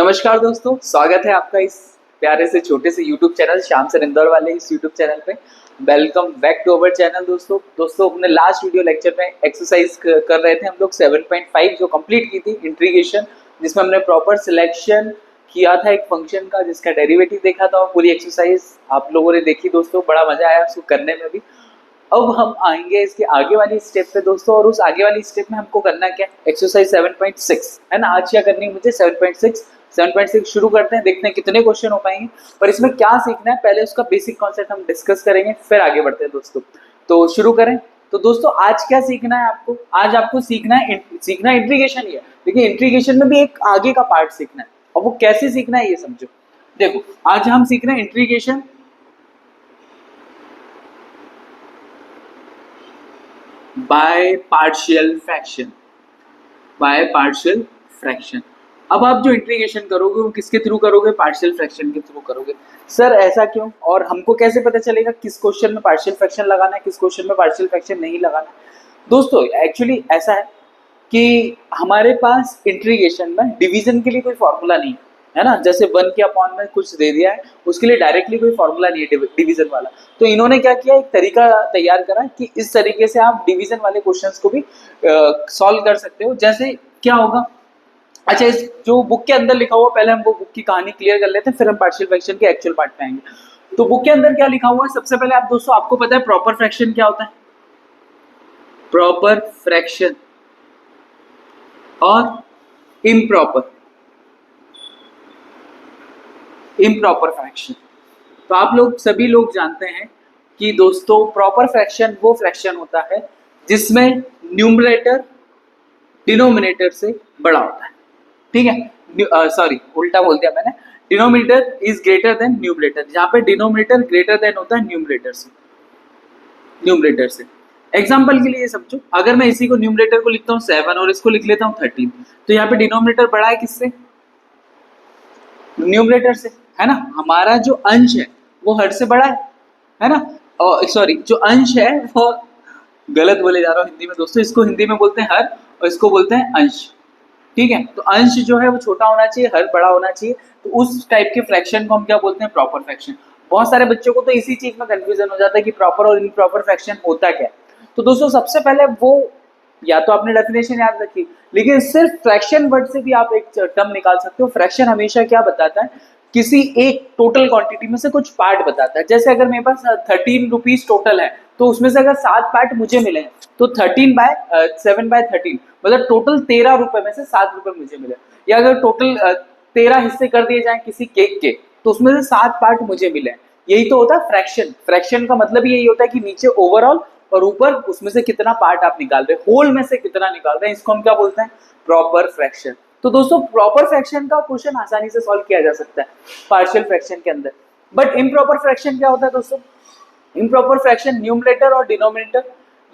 नमस्कार दोस्तों, स्वागत है आपका इस प्यारे से छोटे से YouTube channel Shyam sir Indore वाले इस YouTube चैनल पे। Welcome back to our channel. दोस्तों अपने लास्ट वीडियो लेक्चर में एक्सरसाइज कर रहे थे हम लोग 7.5 जो कंप्लीट की थी इंटीग्रेशन, जिसमें हमने प्रॉपर सिलेक्शन किया था एक फंक्शन का जिसका डेरिवेटिव देखा था। पूरी एक्सरसाइज आप लोगों ने देखी दोस्तों, बड़ा मजा आया उसको करने में भी। अब हम आएंगे इसके आगे वाली स्टेप पे दोस्तों, और उस आगे वाली स्टेप में हमको करना क्या, एक्सरसाइज 7.6 है ना। आज क्या करनी है मुझे, 7.6 शुरू करते हैं, देखते हैं कितने क्वेश्चन हो पाएंगे। पर इसमें क्या सीखना है, पहले उसका बेसिक कॉन्सेप्ट हम डिस्कस करेंगे, फिर आगे बढ़ते हैं दोस्तों। तो शुरू करें। तो दोस्तों आज क्या सीखना है आपको, आज आपको सीखना इंटीग्रेशन ही है, लेकिन इंटीग्रेशन में भी एक आगे का पार्ट सीखना है। और वो कैसे सीखना है ये समझो। देखो आज हम सीख रहे हैं इंटीग्रेशन बाय पार्शियल फ्रैक्शन। अब आप जो इंटीग्रेशन करोगे वो किसके थ्रू करोगे, पार्शियल फ्रैक्शन के थ्रू करोगे। सर ऐसा क्यों, और हमको कैसे पता चलेगा किस क्वेश्चन में पार्शियल फ्रैक्शन लगाना है, किस क्वेश्चन में पार्शियल फ्रैक्शन नहीं लगाना है। दोस्तों एक्चुअली ऐसा है कि हमारे पास इंटीग्रेशन में डिवीजन के लिए कोई फॉर्मूला नहीं है ना। जैसे 1 के अपॉन में कुछ दे दिया है, उसके लिए डायरेक्टली कोई फॉर्मूला नहीं है डिवीजन वाला। तो इन्होंने क्या किया, एक तरीका तैयार करा कि इस तरीके से आप डिवीजन वाले क्वेश्चंस को भी सॉल्व कर सकते हो। जैसे क्या होगा, अच्छा इस जो बुक के अंदर लिखा हुआ, पहले हम वो बुक की कहानी क्लियर कर लेते हैं, फिर हम पार्शियल फ्रैक्शन के एक्चुअल पार्ट पे आएंगे। तो बुक के अंदर क्या लिखा हुआ है, सबसे पहले आप दोस्तों आपको पता है प्रॉपर फ्रैक्शन क्या होता है, प्रॉपर फ्रैक्शन और इम्प्रॉपर फ्रैक्शन। तो आप लोग सभी लोग जानते हैं कि दोस्तों प्रॉपर फ्रैक्शन वो फ्रैक्शन होता है जिसमें न्यूमरेटर डिनोमिनेटर से बड़ा होता है, ठीक है। सॉरी उल्टा बोल दिया मैंने, denominator is greater than numerator, जहां पे डिनोमिनेटर ग्रेटर देन होता है न्यूमरेटर से। एग्जाम्पल के लिए समझो, अगर मैं इसी को न्यूमरेटर को लिखता हूँ 7 और इसको लिख लेता हूँ 13, तो यहाँ पे डिनोमिनेटर बड़ा है किससे, न्यूमरेटर से, है ना। हमारा जो अंश है वो हर से बड़ा है ना। और सॉरी जो अंश है वो, गलत बोले जा रहा हूँ हिंदी में दोस्तों, इसको हिंदी में बोलते हैं हर और इसको बोलते हैं अंश, ठीक है। तो अंश जो है वो छोटा होना चाहिए, हर बड़ा होना चाहिए। तो उस टाइप के फ्रैक्शन को हम क्या बोलते हैं, प्रॉपर फ्रैक्शन। बहुत सारे बच्चों को तो इसी चीज में कंफ्यूजन हो जाता है कि प्रॉपर और इम्प्रॉपर फ्रैक्शन होता क्या है। तो दोस्तों सबसे पहले वो, या तो आपने डेफिनेशन याद रखी, लेकिन सिर्फ फ्रैक्शन वर्ड से भी आप एक टर्म निकाल सकते हो। फ्रैक्शन हमेशा क्या बताता है, किसी एक टोटल क्वांटिटी में से कुछ पार्ट बताता है। जैसे अगर मेरे पास 13 रुपीज टोटल है, तो उसमें से अगर 7 पार्ट मुझे मिले हैं, तो 7/13 मतलब टोटल 13 रुपए में से 7 रुपए मुझे मिले। या अगर टोटल 13 हिस्से कर दिए जाए किसी केक के, तो उसमें से 7 पार्ट मुझे मिले। यही तो होता है फ्रैक्शन। फ्रैक्शन का मतलब यही होता है कि नीचे ओवरऑल और ऊपर उसमें से कितना पार्ट आप निकाल रहे हैं, होल में से कितना निकाल रहे हैं, इसको हम क्या बोलते हैं, प्रॉपर फ्रैक्शन। तो दोस्तों प्रॉपर फ्रैक्शन का क्वेश्चन आसानी से सॉल्व किया जा सकता है पार्शियल फ्रैक्शन के अंदर। बट इम्प्रॉपर फ्रैक्शन क्या होता है दोस्तों, इम्प्रॉपर फ्रैक्शन न्यूमरेटर और डिनोमिनेटर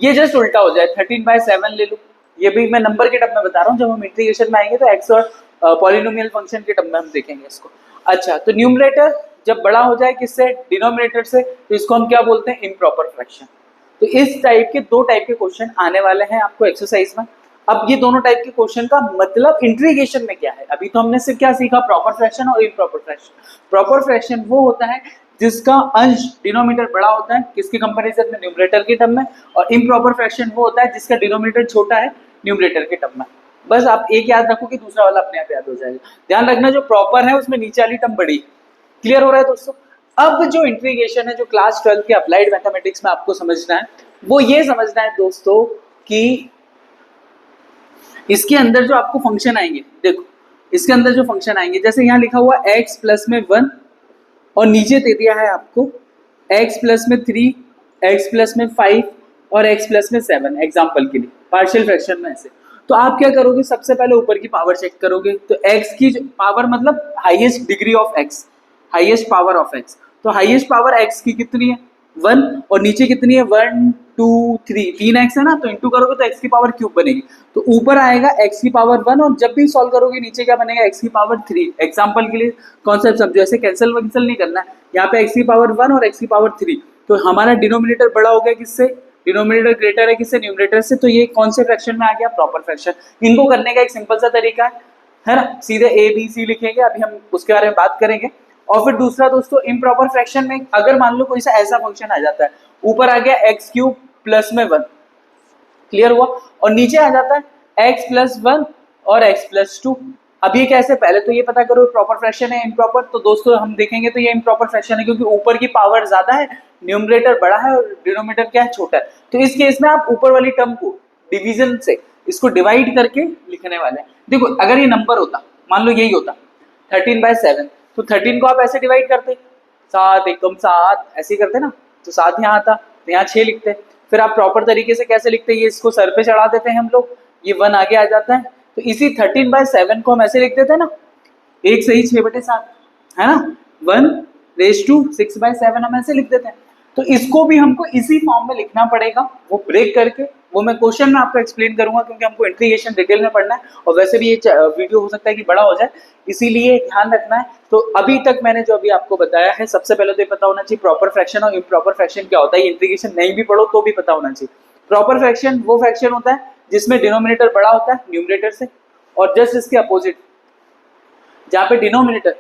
ये जस्ट उल्टा हो जाए, 13/7 ले लूं। ये भी मैं नंबर के टर्म में बता रहा हूँ, जब हम इंटीग्रेशन में आएंगे तो एक्स और पॉलिनोमियल फंक्शन के टर्म में हम देखेंगे इसको। अच्छा तो न्यूमरेटर जब बड़ा हो जाए किससे, डिनोमिनेटर से, तो इसको हम क्या बोलते हैं, इम्प्रॉपर फ्रैक्शन। तो इस टाइप के 2 टाइप के क्वेश्चन आने वाले हैं आपको एक्सरसाइज में। अब ये दोनों टाइप के क्वेश्चन का मतलब इंटीग्रेशन में क्या है, अभी तो हमने सिर्फ क्या सीखा, प्रॉपर फ्रैक्शन और इम्प्रॉपर फ्रैक्शन। प्रॉपर फ्रैक्शन वो होता है जिसका अंश डिनोमिनेटर बड़ा होता है किसके कंपैरिजन में, न्यूमरेटर के टर्म में। और इम्प्रॉपर फ्रैक्शन वो होता है जिसका डिनोमिनेटर छोटा है न्यूमरेटर के टर्म में। बस आप एक याद रखो कि दूसरा वाला अपने आप याद हो जाएगा। ध्यान रखना जो प्रॉपर है उसमें नीचे वाली टर्म बड़ी। क्लियर हो रहा है दोस्तों। अब जो इंटीग्रेशन है, जो क्लास 12 के अप्लाइड मैथमेटिक्स में आपको समझना है, वो ये समझना है दोस्तों कि इसके अंदर जो आपको फंक्शन आएंगे, देखो इसके अंदर जो फंक्शन आएंगे, जैसे यहाँ लिखा हुआ x प्लस में 1 और नीचे दे दिया है आपको x प्लस में 3, x प्लस में 5 और x प्लस में 7, एग्जाम्पल के लिए पार्शियल फ्रैक्शन में ऐसे। तो आप क्या करोगे, सबसे पहले ऊपर की पावर चेक करोगे। तो x की पावर मतलब highest degree of x, highest power of x। तो हाईएस्ट पावर x की कितनी है, 1, और नीचे कितनी है, 1 2 3, 3x है ना, तो इंटू करोगे तो x की पावर क्यूब बनेगी। तो ऊपर आएगा x की पावर 1 और जब भी सॉल्व करोगे नीचे क्या बनेगा, x की पावर 3। एग्जाम्पल के लिए कॉन्सेप्ट समझो, ऐसे कैंसिल वैंसिल नहीं करना है, यहाँ पे x की पावर 1 और x की पावर 3। तो हमारा डिनोमिनेटर बड़ा हो गया किससे, डिनोमिनेटर ग्रेटर है किससे, न्यूमरेटर से। तो ये कौन से फ्रैक्शन में आ गया, प्रॉपर फ्रैक्शन। इनको करने का एक सिंपल सा तरीका है ना, सीधे ए बी सी लिखेंगे, अभी हम उसके बारे में बात करेंगे। और फिर दूसरा दोस्तों इम्प्रॉपर फ्रैक्शन में अगर मान लो कोई सा ऐसा फंक्शन आ जाता है, ऊपर आ गया एक्स क्यूब प्लस में 1, क्लियर हुआ, और नीचे आ जाता है एक्स प्लस 1 और एक्स प्लस 2। अब ये कैसे, पहले तो ये पता करो प्रॉपर फ्रैक्शन है इम्प्रॉपर, तो दोस्तों हम देखेंगे तो ये इम्प्रॉपर फ्रैक्शन है क्योंकि ऊपर की पावर ज्यादा है, न्यूमरेटर बड़ा है और डिनोमिनेटर क्या है, छोटा है। तो इस केस में आप ऊपर वाली टर्म को डिवीजन से इसको डिवाइड करके लिखने वाले हैं। देखो अगर ये नंबर होता, मान लो यही होता 13/7, तो 13 को आप ऐसे डिवाइड करते, 7 एकम 7 ऐसे ही करते ना, तो 7 यहाँ आता, तो यहाँ 6 लिखते। फिर आप प्रॉपर तरीके से कैसे लिखते हैं, ये इसको सर पे चढ़ा देते हैं हम लोग, ये 1 आगे आ जाता है, तो इसी 13/7 को हम ऐसे लिख देते हैं ना, 1 सही 6/7 है ना, 1 6/7 हम ऐसे लिख देते हैं। तो इसको भी हमको इसी फॉर्म में लिखना पड़ेगा, वो ब्रेक करके, वो मैं क्वेश्चन में आपको एक्सप्लेन करूंगा क्योंकि हमको इंटीग्रेशन डिटेल में पढ़ना है, और वैसे भी ये वीडियो हो सकता है कि बड़ा हो जाए, इसीलिए ध्यान रखना है। तो अभी तक मैंने जो अभी आपको बताया है, सबसे पहले तो ये पता होना चाहिए प्रॉपर फ्रैक्शन और इम्प्रॉपर फ्रैक्शन क्या होता है। इंटीग्रेशन नहीं भी पढ़ो तो भी पता होना चाहिए। प्रॉपर फ्रैक्शन वो फ्रैक्शन होता है जिसमें डिनोमिनेटर बड़ा होता है न्यूमरेटर से, और जस्ट इसके अपोजिट जहाँ पे डिनोमिनेटर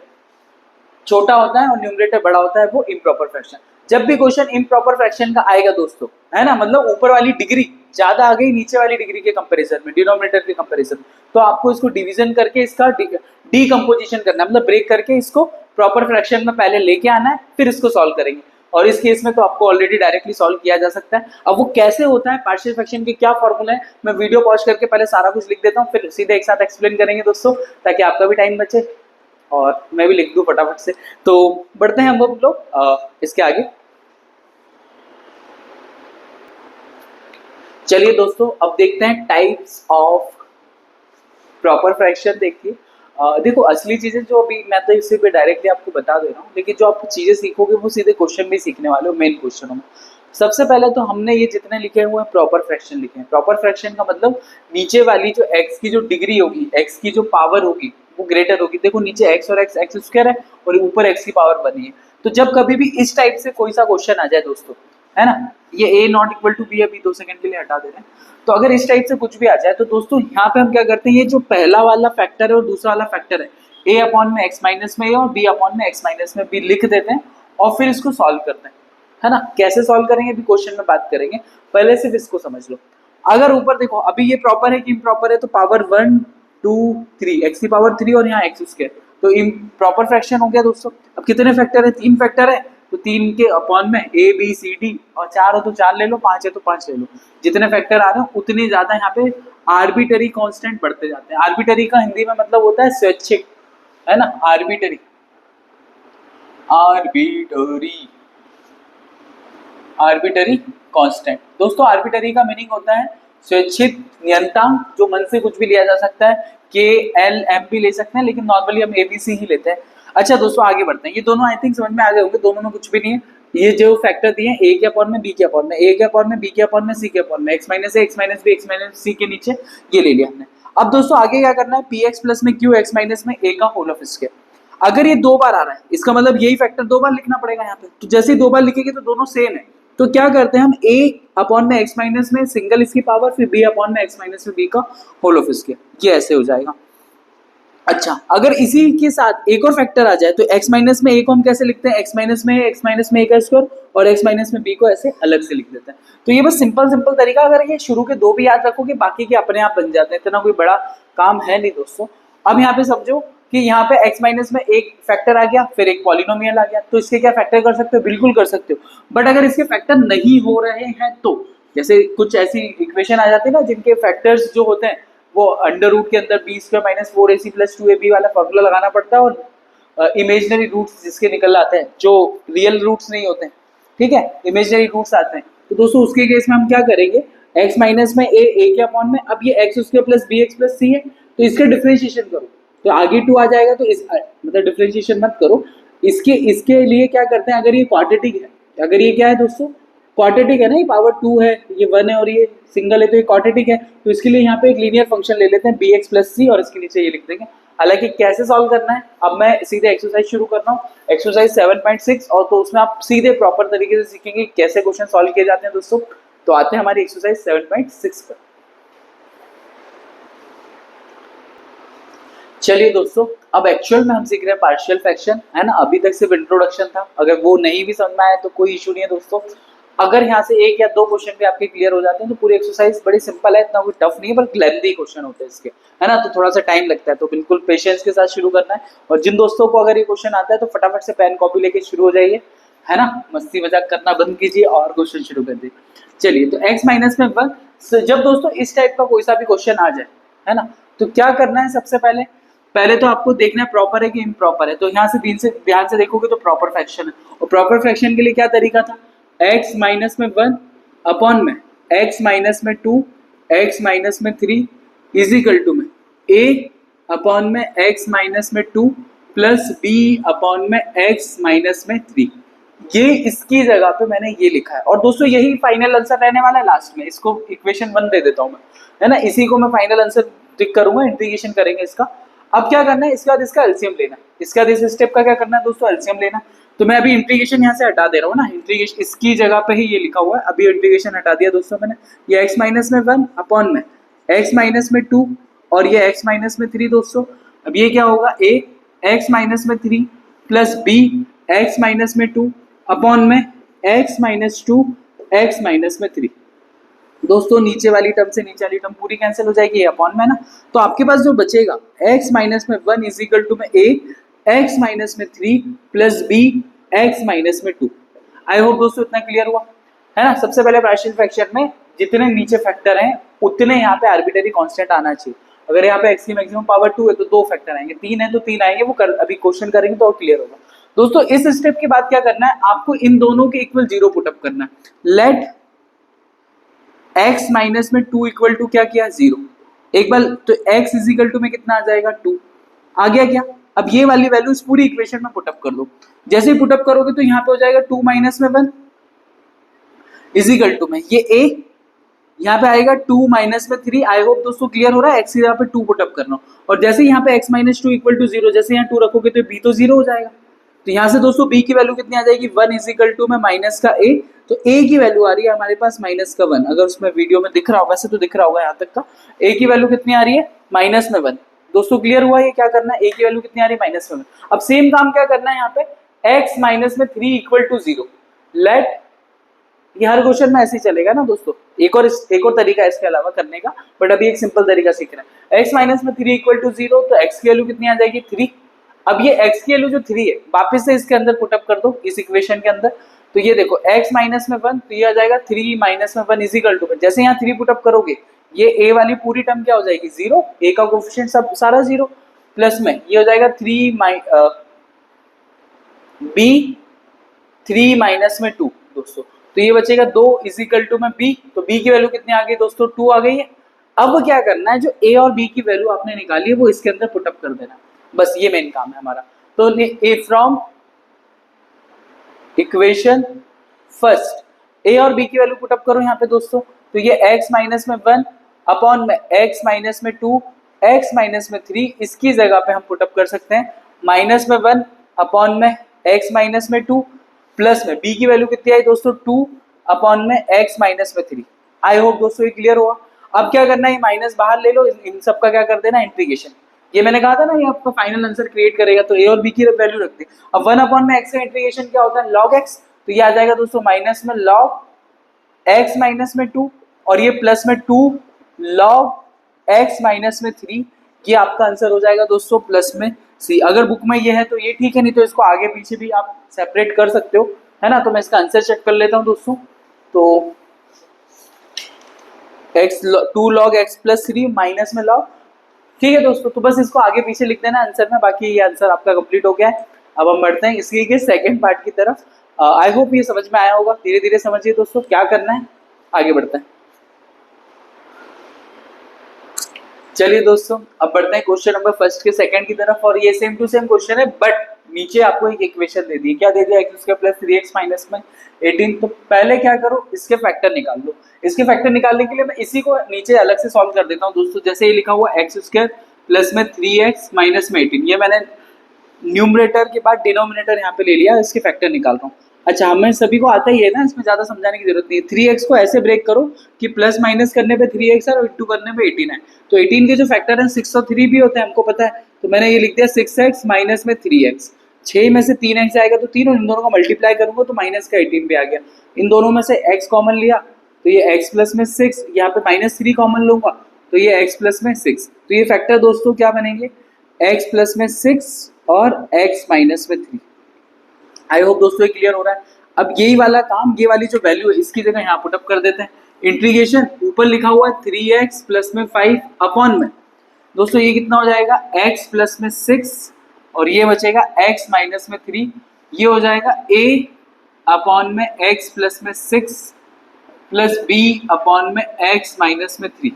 छोटा होता है और न्यूमरेटर बड़ा होता है, वो इम्प्रॉपर फ्रैक्शन। जब भी क्वेश्चन इम्प्रॉपर फ्रैक्शन का आएगा दोस्तों, है ना, मतलब ऊपर वाली डिग्री ज्यादा आ गई नीचे वाली डिग्री के कंपैरिजन में, डिनोमिनेटर के कंपैरिजन, तो आपको इसको डिवीजन करके इसका डीकंपोजिशन करना है, मतलब ब्रेक करके इसको प्रॉपर फ्रैक्शन में पहले लेके आना है, फिर इसको सॉल्व करेंगे। और इस केस में तो आपको ऑलरेडी डायरेक्टली सॉल्व किया जा सकता है। अब वो कैसे होता है, पार्शियल फ्रैक्शन के क्या फॉर्मूला है, मैं वीडियो पॉज करके पहले सारा कुछ लिख देता हूँ, फिर सीधे एक साथ एक्सप्लेन करेंगे दोस्तों, ताकि आपका भी टाइम बचे और मैं भी लिख दूं फटाफट से। तो बढ़ते हैं हम लोग इसके आगे। चलिए दोस्तों अब देखते हैं टाइप्स ऑफ प्रॉपर फ्रैक्शन। देखिए देखो असली चीजें जो अभी मैं तो इसी पे डायरेक्टली आपको बता दे रहा हूँ, लेकिन जो आप चीजें सीखोगे वो सीधे क्वेश्चन में सीखने वाले हो, मेन क्वेश्चनों में। सबसे पहले तो हमने ये जितने लिखे हुए हैं प्रॉपर फ्रैक्शन लिखे हैं। प्रॉपर फ्रैक्शन का मतलब नीचे वाली जो एक्स की जो डिग्री होगी, एक्स की जो पावर होगी वो ग्रेटर होगी। देखो नीचे एक्स और एक्स एक्स स्क्वायर है और ऊपर एक्स की पावर बनी है। तो जब कभी भी इस टाइप से कोई सा क्वेश्चन आ जाए दोस्तों, है ना, ये a not equal to B अभी 2 सेकंड के लिए हटा दे रहे हैं, तो अगर इस टाइप से कुछ भी आ जाए तो दोस्तों यहाँ पे हम क्या करते हैं, ये जो पहला वाला फैक्टर है और दूसरा वाला फैक्टर है, a अपॉन में x माइनस में a और b अपॉन में x माइनस में b लिख देते हैं और फिर इसको सॉल्व करते हैं, है ना। कैसे सॉल्व करेंगे अभी क्वेश्चन में बात करेंगे, पहले सिर्फ इसको समझ लो। अगर ऊपर देखो अभी ये प्रॉपर है कि इम्प्रॉपर है, तो पावर 1 2 3 x की पावर 3 और यहाँ x स्क्वायर, तो प्रॉपर फ्रैक्शन हो गया दोस्तों। अब कितने फैक्टर है, 3 फैक्टर है, तो 3 के अपॉन में a b c d, और 4 हो तो 4 ले लो, 5 है तो 5 ले लो। जितने फैक्टर आ रहे हैं उतने ज्यादा यहाँ पे आर्बिटरी कांस्टेंट बढ़ते जाते हैं। आर्बिटरी का हिंदी में मतलब होता है स्वैच्छिक, है ना, आर्बिटरी, आर्बिटरी, आर्बिटरी कांस्टेंट। दोस्तों आर्बिटरी का मीनिंग होता है स्वैच्छिक नियंत्रण, जो मन से कुछ भी लिया जा सकता है, के एल एम भी ले सकते हैं, लेकिन नॉर्मली हम एबीसी ही लेते हैं। अच्छा दोस्तों आगे बढ़ते हैं, ये दोनों आई थिंक समझ में आ गए होंगे, दोनों में कुछ भी नहीं है। ये जो फैक्टर दिए ए के अपॉन में बी के अपॉन में, ए के अपॉन में बी के अपॉन में सी के अपॉन में, X minus A X minus B X minus C के नीचे ये ले लिया हमने। अब दोस्तों आगे क्या करना है, पी एक्स प्लस में क्यू एक्स माइनस में ए का होल ऑफ स्क्वायर। अगर ये 2 बार आ रहा है इसका मतलब यही फैक्टर 2 बार लिखना पड़ेगा यहाँ पे, तो जैसे ही 2 बार लिखेंगे तो दोनों सेम है, तो क्या करते हैं हम a अपॉन में x माइनस में सिंगल इसकी पावर, फिर b अपॉन में x माइनस में b का होल ऑफ स्क्वायर, ये ऐसे हो जाएगा। अच्छा अगर इसी के साथ एक और फैक्टर आ जाए तो x माइनस में a को हम कैसे लिखते हैं, x माइनस में a का स्क्वायर और x माइनस में b को ऐसे अलग से लिख देते हैं। तो ये बस सिंपल सिंपल तरीका, अगर ये शुरू के 2 भी याद रखोगे बाकी के अपने आप बन जाते हैं, इतना कोई बड़ा काम है नहीं दोस्तों। अब यहाँ पे समझो कि यहाँ पे x माइनस में एक फैक्टर आ गया, फिर एक पॉलिनोमियल आ गया, तो इसके क्या फैक्टर कर सकते हो, बिल्कुल कर सकते हो। बट अगर इसके फैक्टर नहीं हो रहे हैं तो, जैसे कुछ ऐसी इक्वेशन आ जाती है ना जिनके फैक्टर्स जो होते हैं वो अंडर रूट के अंदर B square minus 4ac plus 2ab वाला फॉर्मूला लगाना पड़ता है, और इमेजनरी रूट्स जिसके निकल आते हैं, जो रियल रूट्स नहीं होते हैं, ठीक है, इमेजनरी रूट्स आते हैं। तो दोस्तों उसके केस में हम क्या करेंगे, x माइनस में a के अपॉन में, अब ये x square plus bx plus c है, तो इसके डिफरेंशिएशन करो तो आगे 2 आ जाएगा, तो इस मतलब डिफरेंशिएशन मत करो, इसके लिए क्या करते हैं, अगर ये क्वाड्रेटिक है, अगर ये क्या है दोस्तों क्वाड्रेटिक है ना, ये पावर 2 है, ये 1 है और ये सिंगल है, तो ये क्वाड्रेटिक है, तो इसके लिए यहाँ पे एक लीनियर फंक्शन ले लेते हैं bx प्लस c और इसके नीचे ये लिख देंगे। हालांकि कैसे सॉल्व करना है अब मैं सीधे एक्सरसाइज शुरू कर रहा हूँ, एक्सरसाइज 7.6, और तो उसमें आप सीधे प्रॉपर तरीके से सीखेंगे कैसे क्वेश्चन सॉल्व किए जाते हैं दोस्तों। तो आते हैं हमारी एक्सरसाइज 7.6 पर। चलिए दोस्तों, अब एक्चुअल में हम सीख रहे हैं पार्शियल फ्रैक्शन, है ना। अभी तक सिर्फ इंट्रोडक्शन था, अगर वो नहीं भी समझ में आया तो कोई इशू नहीं है दोस्तों। अगर यहाँ से एक या दो क्वेश्चन भी आपके क्लियर हो जाते हैं तो पूरी एक्सरसाइज बड़ी सिंपल है, इतना कोई टफ नहीं है, बल्कि लेंथी क्वेश्चन होते हैं इसके, है ना। तो थोड़ा सा टाइम लगता है, तो बिल्कुल पेशेंस के साथ शुरू करना है। और जिन दोस्तों को अगर ये क्वेश्चन आता है तो फटाफट से पेन कॉपी लेके शुरू हो जाइए, है ना। मस्ती मजाक करना बंद कीजिए और क्वेश्चन शुरू कर दीजिए। चलिए, तो x माइनस में वन, जब दोस्तों इस टाइप का कोई सा भी क्वेश्चन आ जाए, है ना, तो क्या करना है सबसे पहले, पहले तो आपको देखना है प्रॉपर है कि इम्प्रॉपर है। तो यहाँ से ध्यान से देखोगे तो प्रॉपर फ्रैक्शन है, और प्रॉपर फ्रैक्शन के लिए क्या तरीका था, x माइनस में वन अपॉन में x माइनस में टू, x माइनस में थ्री इज इक्वल टू में a अपॉन में x माइनस में टू प्लस b अपॉन में x माइनस में थ्री। ये इसकी जगह पे मैंने ये लिखा है, और दोस्तों यही फाइनल आंसर रहने वाला है लास्ट में। इसको इक्वेशन वन दे देता हूँ मैं, है ना, इसी को मैं फाइनल आंसर टिक करूंगा, इंटीग्रेशन करेंगे इसका। अब क्या करना है, इसके बाद इसका एलसीएम लेना, इसके बाद इस स्टेप का क्या करना है दोस्तों, एलसीएम लेना। तो मैं अभी इंटीग्रेशन यहाँ से हटा दे रहा हूँ ना, इंटीग्रेशन इसकी जगह पे ही ये लिखा हुआ है, अभी इंटीग्रेशन हटा दिया दोस्तों मैंने। ये x माइनस में वन अपॉन में x माइनस में टू, और ये x माइनस में थ्री दोस्तों। अब ये क्या होगा, a x माइनस में three plus b x minus में टू अपॉन में x minus to x minus में थ्री। दोस्तों नीचे वाली टर्म से नीचे वाली टर्म पूरी कैंसिल हो जाएगी अपॉन में ना, तो आपके पास जो बचेगा x माइनस में वन इज इक्वल टू में a x माइनस में three plus b x minus में टू। आई होप दोस्तों इतना क्लियर हुआ, है ना। सबसे पहले पार्शियल फ्रैक्शन में जितने नीचे फैक्टर हैं उतने यहाँ पे आर्बिट्ररी कांस्टेंट आना चाहिए। अगर यहाँ पे x की मैक्सिमम पावर टू है तो दो फैक्टर आएंगे, तीन है तो तीन आएंगे, वो अभी क्वेश्चन करेंगे तो और क्लियर होगा। दोस्तों इस स्टेप के बाद क्या करना है, आपको इन दोनों के इक्वल जीरो पुटअप करना है। लेट x माइनस में टू इक्वल टू क्या किया, जीरो। एक बार तो x इज इक्वल टू में कितना आ जाएगा, टू आ गया क्या। अब ये वाली वैल्यू इस पूरी इक्वेशन में पुटअप कर दो। जैसे ही पुटअप करोगे तो यहाँ पे हो जाएगा टू माइनस में वन इज इक्वल टू में ये a, यहाँ पे आएगा टू माइनस में थ्री। आई होप दोस्तों क्लियर हो रहा है, x यहाँ पे टू पुटअप करना, और जैसे यहाँ पे x minus two equal to zero, जैसे यहाँ टू रखोगे तो b तो जीरो हो जाएगा। तो यहाँ से दोस्तों b की वैल्यू कितनी आ जाएगी, वन इज इक्वल टू में माइनस का a, तो a की वैल्यू आ रही है हमारे पास माइनस का वन। अगर उसमें वीडियो में दिख रहा होगा, वैसे तो दिख रहा होगा यहाँ तक का, a की वैल्यू कितनी आ रही है, माइनस में वन। दोस्तों क्लियर हुआ, ये क्या करना है, a की वैल्यू कितनी आ रही है, माइनस में वन। अब सेम काम क्या करना है यहाँ पे, x माइनस में three equal to zero. Let, ये हर क्वेश्चन में ऐसे ही चलेगा ना दोस्तों, एक और तरीका है इसके अलावा करने का, बट अभी एक सिंपल तरीका सीख रहे हैं। x माइनस में थ्री इक्वल टू जीरो, तो x की वैल्यू कितनी आ जाएगी, थ्री। अब ये x की वैल्यू जो थ्री है वापस से इसके अंदर पुटअप कर दो इस इक्वेशन के अंदर। तो ये देखो x माइनस में वन, तो ये आ जाएगा थ्री माइनस में वन इज इक्वल टू, जैसे यहाँ थ्री पुटअप करोगे ये a वाली पूरी टर्म क्या हो जाएगी, जीरो, a का कोफिशिएंट सब सारा जीरो, प्लस में ये हो जाएगा थ्री b थ्री माइनस में टू दोस्तों। तो ये बचेगा दो इज इक्वल टू में b, तो b की वैल्यू कितनी आ गई दोस्तों, टू आ गई है। अब क्या करना है, जो a और b की वैल्यू आपने निकाली है वो इसके अंदर पुटअप कर देना, बस ये मेन काम है हमारा। तो a from equation first a और b की वैल्यू पुटअप करो यहाँ पे दोस्तों। तो ये x माइनस में वन अपॉन में x माइनस में टू, x माइनस में थ्री, इसकी जगह पे हम पुटअप कर सकते हैं माइनस में वन अपॉन में x माइनस में टू, प्लस में b की वैल्यू कितनी आई दोस्तों, टू अपॉन में x माइनस में थ्री। आई होप दोस्तों ये क्लियर हुआ। अब क्या करना है, ये माइनस बाहर ले लो, इन सब का क्या कर देना, इंटीग्रेशन। ये मैंने कहा था ना, ये आपका फाइनल आंसर क्रिएट करेगा, तो a और b की वैल्यू रख दी। अब वन अपॉन में x का इंटीग्रेशन क्या होता है, log x, तो ये आ जाएगा दोस्तों माइनस में log x माइनस में टू, और ये प्लस में टू log x माइनस में थ्री। ये आपका आंसर हो जाएगा दोस्तों प्लस में सी। अगर बुक में ये है तो ये ठीक है, नहीं तो इसको आगे पीछे भी आप सेपरेट कर सकते हो, है ना। तो मैं इसका आंसर चेक कर लेता हूँ दोस्तों। तो x two log X plus three minus में लॉग, ठीक है दोस्तों। तो बस इसको आगे पीछे लिख देना आंसर में, बाकी ये आंसर आपका कंप्लीट हो गया है। अब हम बढ़ते हैं इसी के सेकंड पार्ट की तरफ। आई होप ये समझ में आया होगा, धीरे धीरे समझिए दोस्तों क्या करना है, आगे बढ़ते हैं। चलिए दोस्तों अब बढ़ते हैं क्वेश्चन नंबर फर्स्ट के सेकंड की तरफ, और ये सेम टू सेम क्वेश्चन है, बट नीचे आपको एक इक्वेशन दे दी। क्या दे दिया, x square plus three x minus में 18। तो पहले क्या करो, इसके फैक्टर निकाल लो। इसके फैक्टर निकालने के लिए मैं इसी को नीचे अलग से सॉल्व कर देता हूँ दोस्तों। जैसे ये लिखा हुआ एक्स स्क्वायर प्लस में थ्री एक्स माइनस में 18, ये मैंने न्यूमरेटर के बाद डिनोमिनेटर यहाँ पे ले लिया, इसके फैक्टर निकाल रहा हूँ। अच्छा, हमें सभी को आता ही है ना, इसमें ज्यादा समझाने की जरूरत नहीं है। 3x को ऐसे ब्रेक करो कि प्लस माइनस करने पे 3x है और इंटू करने पे 18 है। तो 18 के जो फैक्टर है 6 और 3 भी होता है, हमको पता है। तो मैंने ये लिख दिया 6x माइनस में 3x। 6 में से 3x आएगा तो 3, और इन दोनों को मल्टीप्लाई करूंगा तो माइनस का 18 भी आ गया। इन दोनों में से x कॉमन लिया तो ये x प्लस में 6, यहाँ पे -3 कॉमन लूंगा तो ये x प्लस में 6। तो ये फैक्टर दोस्तों क्या बनेंगे, x प्लस में 6 और x माइनस में 3। आई होप दोस्तों ये क्लियर हो रहा है। अब यही वाला काम, ये वाली जो वैल्यू है इसकी जगह यहाँ पुटअप कर देते हैं। इंटीग्रेशन ऊपर लिखा हुआ है 3x प्लस में 5 अपॉन में, दोस्तों ये कितना हो जाएगा x प्लस में 6 और ये बचेगा x माइनस में 3। ये हो जाएगा a अपॉन में x प्लस में 6 प्लस b अपॉन में x माइनस में 3।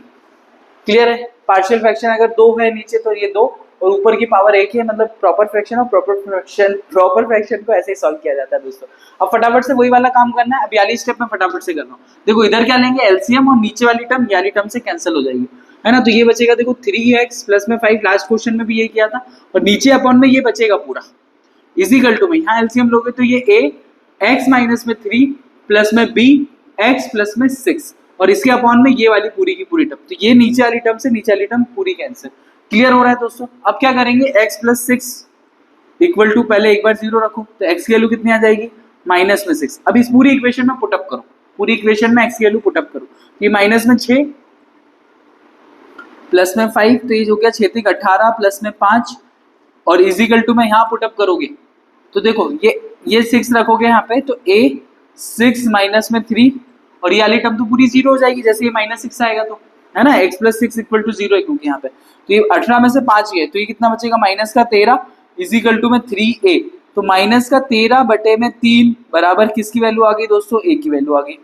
क्लियर है। पार्शियल फ्रैक्शन अगर 2 है नीचे तो ये 2 और ऊपर की पावर 1 ही है, मतलब प्रॉपर फ्रैक्शन। और प्रॉपर फ्रैक्शन को ऐसे ही सॉल्व किया जाता है दोस्तों। अब फटाफट से वही वाला काम करना है। अब वाली स्टेप में फटाफट से कर रहा हूँ। देखो इधर क्या लेंगे, एलसीएम, और नीचे वाली टर्म ये वाली टर्म से कैंसिल हो जाएगी, है ना। तो ये बचेगा देखो 3x प्लस में 5, लास्ट क्वेश्चन में भी ये किया था, और नीचे अपॉन में ये बचेगा पूरा इजिकल टू में, यहाँ एलसीएम लोगे तो ये a x माइनस में 3 प्लस में b x प्लस में 6 और इसके अपॉन में ये वाली पूरी की पूरी टर्म। तो ये नीचे वाली टर्म से नीचे वाली टर्म पूरी कैंसिल। क्लियर हो रहा है दोस्तों। अब क्या करेंगे, x प्लस 6 इक्वल टू, पहले एक बार 0 रखो तो x की वैल्यू कितनी आ जाएगी, माइनस में 6। अब इस पूरी इक्वेशन में पुटअप करो, पूरी इक्वेशन में x की वैल्यू पुटअप करो। ये माइनस में 6 प्लस में 5, तो ये हो गया 6 3 18 प्लस में 5 और इजिकल टू में यहाँ पुटअप करोगे तो देखो ये 6 रखोगे यहाँ पे तो a 6 माइनस में 3 और ये वाली टर्म तो पूरी 0 हो जाएगी जैसे ये -6 आएगा तो, है ना। x प्लस 6 इक्वल टू 0 है क्योंकि यहाँ पे, तो ये 18 में से 5 गए तो ये कितना बचेगा, माइनस का 13 इजिकल टू में 3a। तो माइनस का 13 बटे में 3 बराबर किसकी वैल्यू आ गई दोस्तों, a की वैल्यू आ गई।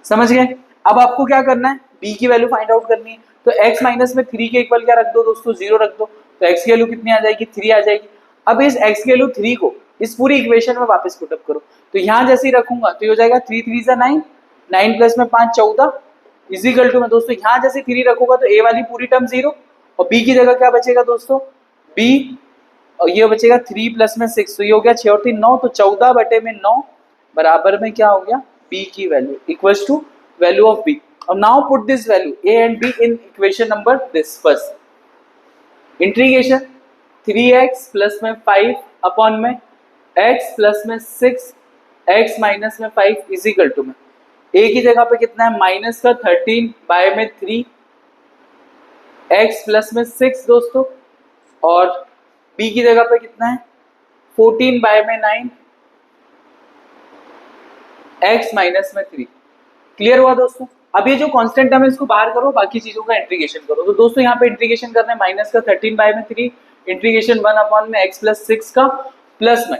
समझ गए। अब आपको क्या करना है, b की वैल्यू फाइंड आउट करनी है। तो x माइनस में 3 के इक्वल क्या रख दो दोस्तों, 0 रख दो। तो x की वैल्यू कितनी आ जाएगी, 3 आ जाएगी। अब इस x की वैल्यू 3 को इस पूरी इक्वेशन में वापस पुटअप करो। तो यहाँ जैसे ही रखूंगा तो ये हो जाएगा 3 3 जा 9, 9 प्लस में 5 14 इजिकल टू में दोस्तों यहाँ जैसे 3 रखूंगा तो a वाली पूरी टर्म 0 और b की जगह क्या बचेगा दोस्तों, b और ये बचेगा 3 प्लस में 6, तो ये हो गया 6 और 3 9, तो 14 बटे में 9 बराबर में क्या हो गया, b की value equals to value of b। और now put this value a and b in equation number this first. Integration 3x plus में 5 अपॉन में x प्लस में 6 x माइनस में 5 इजिकल टू में a की जगह पे कितना है, माइनस का 13 बाय में 3 x प्लस में 6 दोस्तों, और b की जगह पे कितना है 14 बाय में 9 x माइनस में 3। क्लियर हुआ दोस्तों। अब ये जो कांस्टेंट टर्म है इसको बाहर करो, बाकी चीजों का इंटीग्रेशन करो। तो दोस्तों यहाँ पे इंटीग्रेशन करना है माइनस का 13 बाय में 3 इंटीग्रेशन 1 अपॉन में x प्लस 6 का प्लस में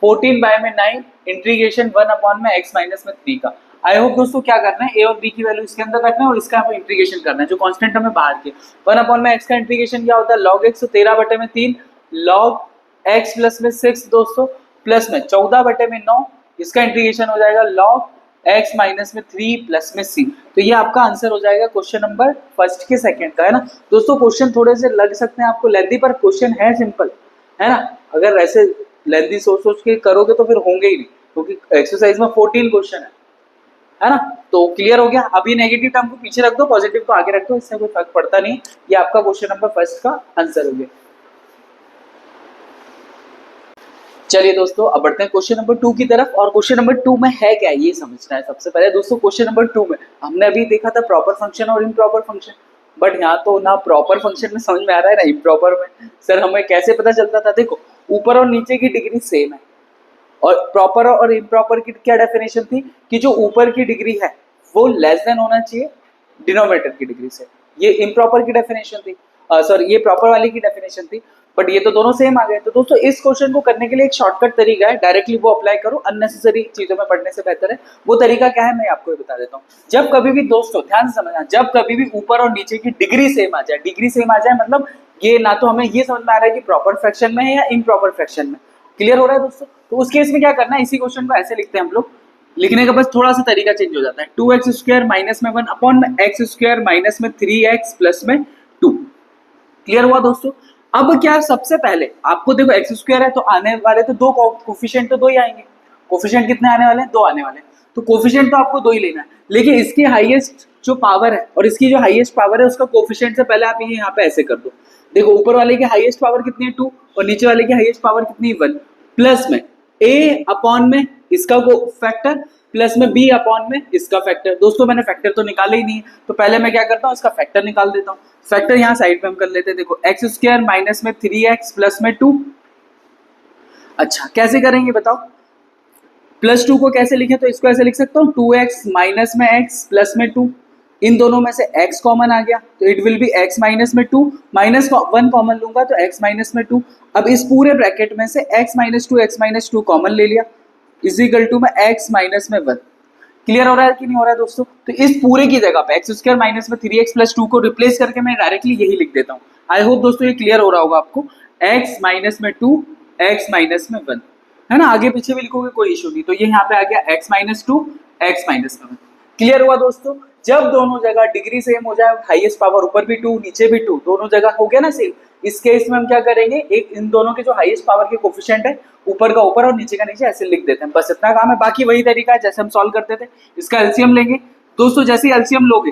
14 बाय में 9 इंटीग्रेशन 1 अपॉन में x माइनस में 3 का। आई होप दोस्तों क्या करना है, a और b की वैल्यू इसके अंदर रखना है और इसका हमें इंटीग्रेशन करना है। जो कांस्टेंट टर्म है बाहर के 1 अपॉन में x का इंटीग्रेशन क्या होता है, log x, तो 13 बटे में 3 log x प्लस में 6 दोस्तों प्लस में 14 बटे में 9, इसका इंटीग्रेशन हो जाएगा log x माइनस में 3 प्लस में c। तो ये आपका आंसर हो जाएगा क्वेश्चन नंबर फर्स्ट के सेकंड का, है ना दोस्तों। क्वेश्चन थोड़े से लग सकते हैं आपको लेंथी, पर क्वेश्चन है सिंपल, है ना। अगर ऐसे लेंथी सोच सोच के करोगे तो फिर होंगे ही नहीं, क्योंकि एक्सरसाइज में 14 क्वेश्चन है ना। तो क्लियर हो गया। अभी नेगेटिव टर्म को पीछे रख दो, पॉजिटिव को आगे रख दो, इससे कोई फर्क पड़ता नहीं। ये आपका क्वेश्चन नंबर फर्स्ट का आंसर हो गया। चलिए दोस्तों अब बढ़ते हैं क्वेश्चन नंबर 2 की तरफ। और क्वेश्चन नंबर 2 में है क्या ये समझना है सबसे पहले दोस्तों। क्वेश्चन नंबर 2 में हमने अभी देखा था प्रॉपर फंक्शन और इम्प्रॉपर फंक्शन, बट यहाँ तो ना प्रॉपर फंक्शन में समझ में आ रहा है ना इम्प्रॉपर में। सर हमें कैसे पता चलता था, देखो ऊपर और नीचे की डिग्री सेम है, और प्रॉपर और इम्प्रॉपर की क्या डेफिनेशन थी कि जो ऊपर की डिग्री है वो लेस देन होना चाहिए डिनोमिनेटर की डिग्री से। ये इम्प्रॉपर की डेफिनेशन थी, सॉरी ये प्रॉपर वाली की डेफिनेशन थी, बट ये तो दोनों सेम आ गए। तो दोस्तों इस क्वेश्चन को करने के लिए एक शॉर्टकट तरीका है, डायरेक्टली वो अप्लाई करो, अननेसेसरी चीजों में पढ़ने से बेहतर है। वो तरीका क्या है मैं आपको बता देता हूँ। जब कभी भी दोस्तों ध्यान से समझना, जब कभी भी ऊपर और नीचे की डिग्री सेम आ जाए, डिग्री सेम आ जाए मतलब ये ना तो हमें ये समझ में आ रहा है कि प्रॉपर फ्रैक्शन में है या इम्प्रॉपर फ्रैक्शन में। क्लियर हो रहा है दोस्तों। तो उस केस में क्या करना है, इसी क्वेश्चन को ऐसे लिखते हैं हम लोग, लिखने का बस थोड़ा सा तरीका चेंज हो जाता है। 2x स्क्वायर माइनस में 1 अपॉन में x स्क्वायर माइनस में 3x प्लस में 2। क्लियर हुआ दोस्तों। अब क्या सबसे पहले आपको देखो x स्क्वायर है तो आने वाले तो दो कोफिशिएंट तो दो ही आएंगे, कोफिशिएंट कितने आने वाले हैं, 2 आने वाले हैं, तो कोफिशिएंट तो आपको 2 ही लेना है, लेकिन इसकी हाईएस्ट जो पावर है और इसकी जो हाईएस्ट पावर है उसका कोफिशिएंट से पहले आप ये यहाँ पे ऐसे कर दो। देखो ऊपर वाले की हाईएस्ट पावर कितनी है 2 और नीचे वाले की हाईएस्ट पावर कितनी है 1, प्लस में a अपॉन में इसका फैक्टर प्लस में b अपॉन में इसका फैक्टर। दोस्तों मैंने फैक्टर तो निकाला ही नहीं है, तो पहले मैं क्या करता हूँ इसका फैक्टर निकाल देता हूँ। फैक्टर यहाँ साइड पे हम कर लेते हैं। देखो एक्स स्क्वायर माइनस में 3x प्लस में 2। अच्छा कैसे करेंगे बताओ, प्लस 2 को कैसे लिखे, तो इसको ऐसे लिख सकता हूँ 2x माइनस में x प्लस में 2, इन दोनों में से x कॉमन आ गया तो it will B x minus में 2, माइनस 1 कॉमन लूंगा तो x माइनस में 2। अब इस पूरे ब्रैकेट में से x माइनस 2 कॉमन ले लिया इज इक्वल टू में x माइनस में 1। क्लियर हो रहा है कि नहीं हो रहा है दोस्तों? तो इस पूरे की जगह पे एक्स स्क्वायर माइनस में 3x प्लस 2 को रिप्लेस करके मैं डायरेक्टली यही लिख देता हूँ। आई होप दोस्तों ये क्लियर हो रहा होगा आपको, x माइनस में 2 x माइनस में 1, है ना, आगे पीछे भी लिखोगे कोई इशू नहीं। तो ये यहाँ पे आ गया x माइनस 2 x माइनस में 1। क्लियर हुआ दोस्तों? जब दोनों जगह डिग्री सेम हो जाए, हाईएस्ट पावर ऊपर भी 2 नीचे भी 2, दोनों जगह हो गया ना सेम, इस केस में हम क्या करेंगे, एक इन दोनों के जो हाईएस्ट पावर के कोफिशिएंट है ऊपर का ऊपर और नीचे का नीचे ऐसे लिख देते हैं, बस इतना काम है। बाकी वही तरीका है जैसे हम सॉल्व करते थे। इसका एलसीएम लेंगे दोस्तों, जैसे ही एलसीएम लोगे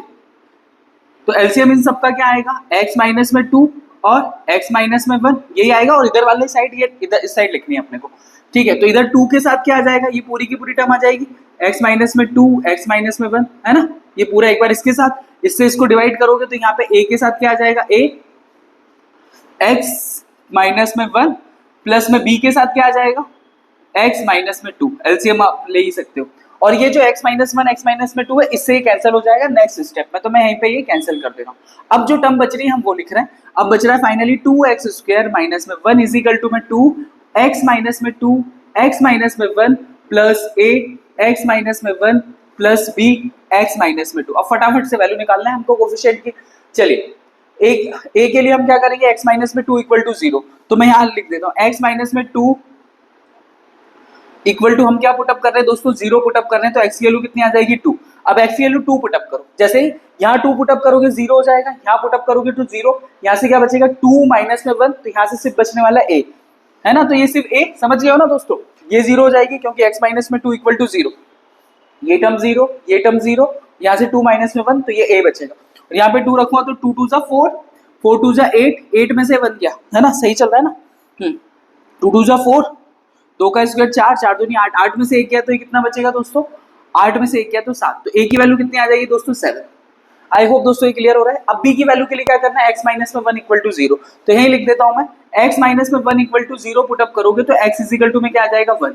तो एलसीएम इन सबका क्या आएगा, x माइनस में 2 और x माइनस में 1 यही आएगा, और इधर वाले साइड ये इधर इस साइड लिखनी है अपने को, ठीक है। तो इधर 2 के साथ क्या आ जाएगा, ये पूरी की पूरी टर्म आ जाएगी x माइनस में 2 x माइनस में 1, है ना, ये पूरा एक बार इसके साथ, इससे इसको डिवाइड करोगे तो यहाँ पे a के साथ क्या आ जाएगा, a x माइनस में 1 प्लस में b के साथ क्या आ जाएगा, x माइनस में 2, एलसीएम आप ले ही सकते हो। और ये जो x माइनस 1 x माइनस में 2 है इससे ये कैंसिल हो जाएगा नेक्स्ट स्टेप में, तो मैं यहीं पे ये कैंसिल कर दे रहा हूँ। अब जो टर्म बच रही है हम वो लिख रहे हैं। अब बच रहा है फाइनली 2x स्क्वायर माइनस में 1 इज इक्वल टू में 2 x माइनस में 2 x माइनस में 1 प्लस a x माइनस में 1 प्लस b x माइनस में 2। अब फटाफट से वैल्यू निकालना है हमको कोफिशिएंट की। चलिए एक a के लिए हम क्या करेंगे, x माइनस में 2 इक्वल टू 0, तो मैं यहाँ लिख देता हूँ x माइनस में 2 इक्वल टू हम क्या पुटअप कर रहे हैं दोस्तों, 0 पुटअप कर रहे हैं, तो x की वैल्यू कितनी आ जाएगी 2। अब x की वैल्यू 2 पुटअप करो, जैसे ही यहाँ 2 पुटअप करोगे 0 हो जाएगा, यहाँ पुटअप करोगे तो 0, यहाँ से क्या बचेगा 2 माइनस में 1, तो यहाँ से सिर्फ बचने वाला a, है ना, तो ये सिर्फ a, समझ गए हो ना दोस्तों, ये 0 हो जाएगी क्योंकि x माइनस में 2 इक्वल टू 0, ये टर्म 0 ये टर्म 0, यहाँ से 2 माइनस में 1 तो ये a बचेगा, और यहाँ पे 2 रखूंगा तो 2 2 जा 4 4 2 जा 8 8 में से 1 गया, है ना, सही चल रहा है ना, 2 2 जा 4 2 का स्क्वायर 4 4 2 8 8 में से 1 गया तो ये कितना बचेगा दोस्तों, 8 में से 1 गया तो 7, तो a की वैल्यू कितनी आ जाएगी दोस्तों 7। आई होप दोस्तों ये क्लियर हो रहा है। अब b की वैल्यू के लिए क्या करना है, x माइनस में 1 इक्वल टू 0, तो यही लिख देता हूं मैं, x माइनस में 1 इक्वल टू 0 पुटअप करोगे तो x इज इक्वल टू में क्या आ जाएगा 1,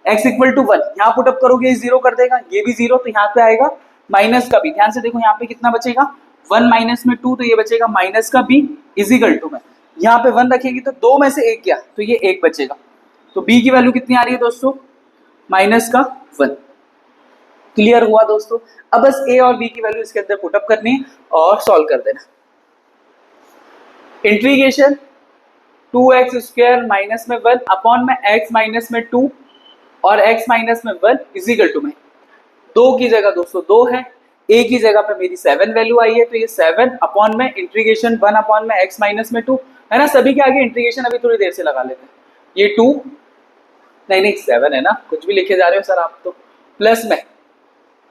x इक्वल टू 1, यहाँ पुटअप करोगे 0 कर देगा, ये भी 0, तो यहाँ पे आएगा माइनस का b, ध्यान से देखो यहाँ पे कितना बचेगा 1 माइनस में 2, तो ये बचेगा माइनस का b इज इक्वल टू में, यहाँ पे 1 रखेंगे तो 2 में से 1 गया तो ये 1 बचेगा, तो b की वैल्यू कितनी आ रही है दोस्तों, माइनस का 1। क्लियर हुआ दोस्तों? अब बस a और b की वैल्यू इसके अंदर पुटअप करनी है और सॉल्व कर देना। इंटीग्रेशन 2x स्क्वायर माइनस में 1 अपॉन में x माइनस में 2 और x माइनस में 1 इज इक्वल टू में 2 की जगह दोस्तों 2 है, a की जगह पे मेरी 7 वैल्यू आई है, तो ये 7 अपॉन में इंटीग्रेशन 1 अपॉन में x माइनस में 2, है ना, सभी के आगे इंटीग्रेशन अभी थोड़ी देर से लगा लेते हैं, ये 2 नहीं 7 है ना, कुछ भी लिखे जा रहे हो सर आप तो, प्लस में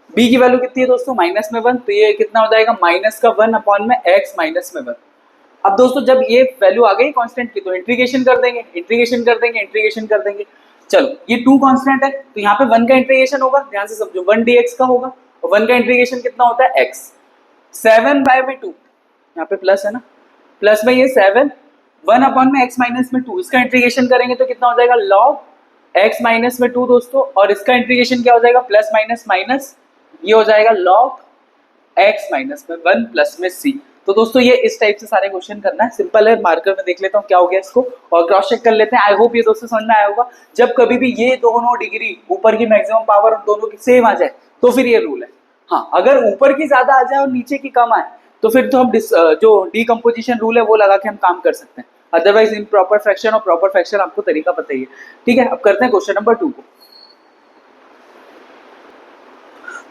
b की वैल्यू कितनी है दोस्तों माइनस में 1, तो ये कितना हो जाएगा माइनस का 1 अपॉन में x माइनस में 1। अब दोस्तों जब ये वैल्यू आ गई कांस्टेंट की तो इंटीग्रेशन कर देंगे इंटीग्रेशन कर देंगे इंटीग्रेशन कर देंगे। चलो ये 2 कांस्टेंट है तो यहाँ पे 1 का इंटीग्रेशन होगा, ध्यान से समझो 1 dx का होगा, और 1 का इंटीग्रेशन कितना होता है x, 7 बाय में 2, यहाँ पे प्लस है ना, प्लस में ये 7 1 अपॉन में x माइनस में 2, इसका इंटीग्रेशन करेंगे तो कितना हो जाएगा log x माइनस में 2 दोस्तों, और इसका इंटीग्रेशन क्या हो जाएगा प्लस माइनस माइनस, ये हो जाएगा log x माइनस में 1 प्लस में c। तो दोस्तों ये इस टाइप से सारे क्वेश्चन करना है, सिंपल है, मार्कर में देख लेता हूँ क्या हो गया इसको और क्रॉस चेक कर लेते हैं। आई होप ये दोस्तों समझ में आया होगा, जब कभी भी ये दोनों डिग्री ऊपर की मैक्सिमम पावर दोनों की सेम आ जाए तो फिर ये रूल है। हाँ अगर ऊपर की ज्यादा आ जाए और नीचे की कम आए तो फिर तो हम जो डीकम्पोजिशन रूल है वो लगा के हम काम कर सकते हैं, अदरवाइज इन प्रॉपर फ्रैक्शन और प्रॉपर फ्रैक्शन आपको तरीका पता ही है। ठीक है, अब करते हैं क्वेश्चन नंबर 2 को।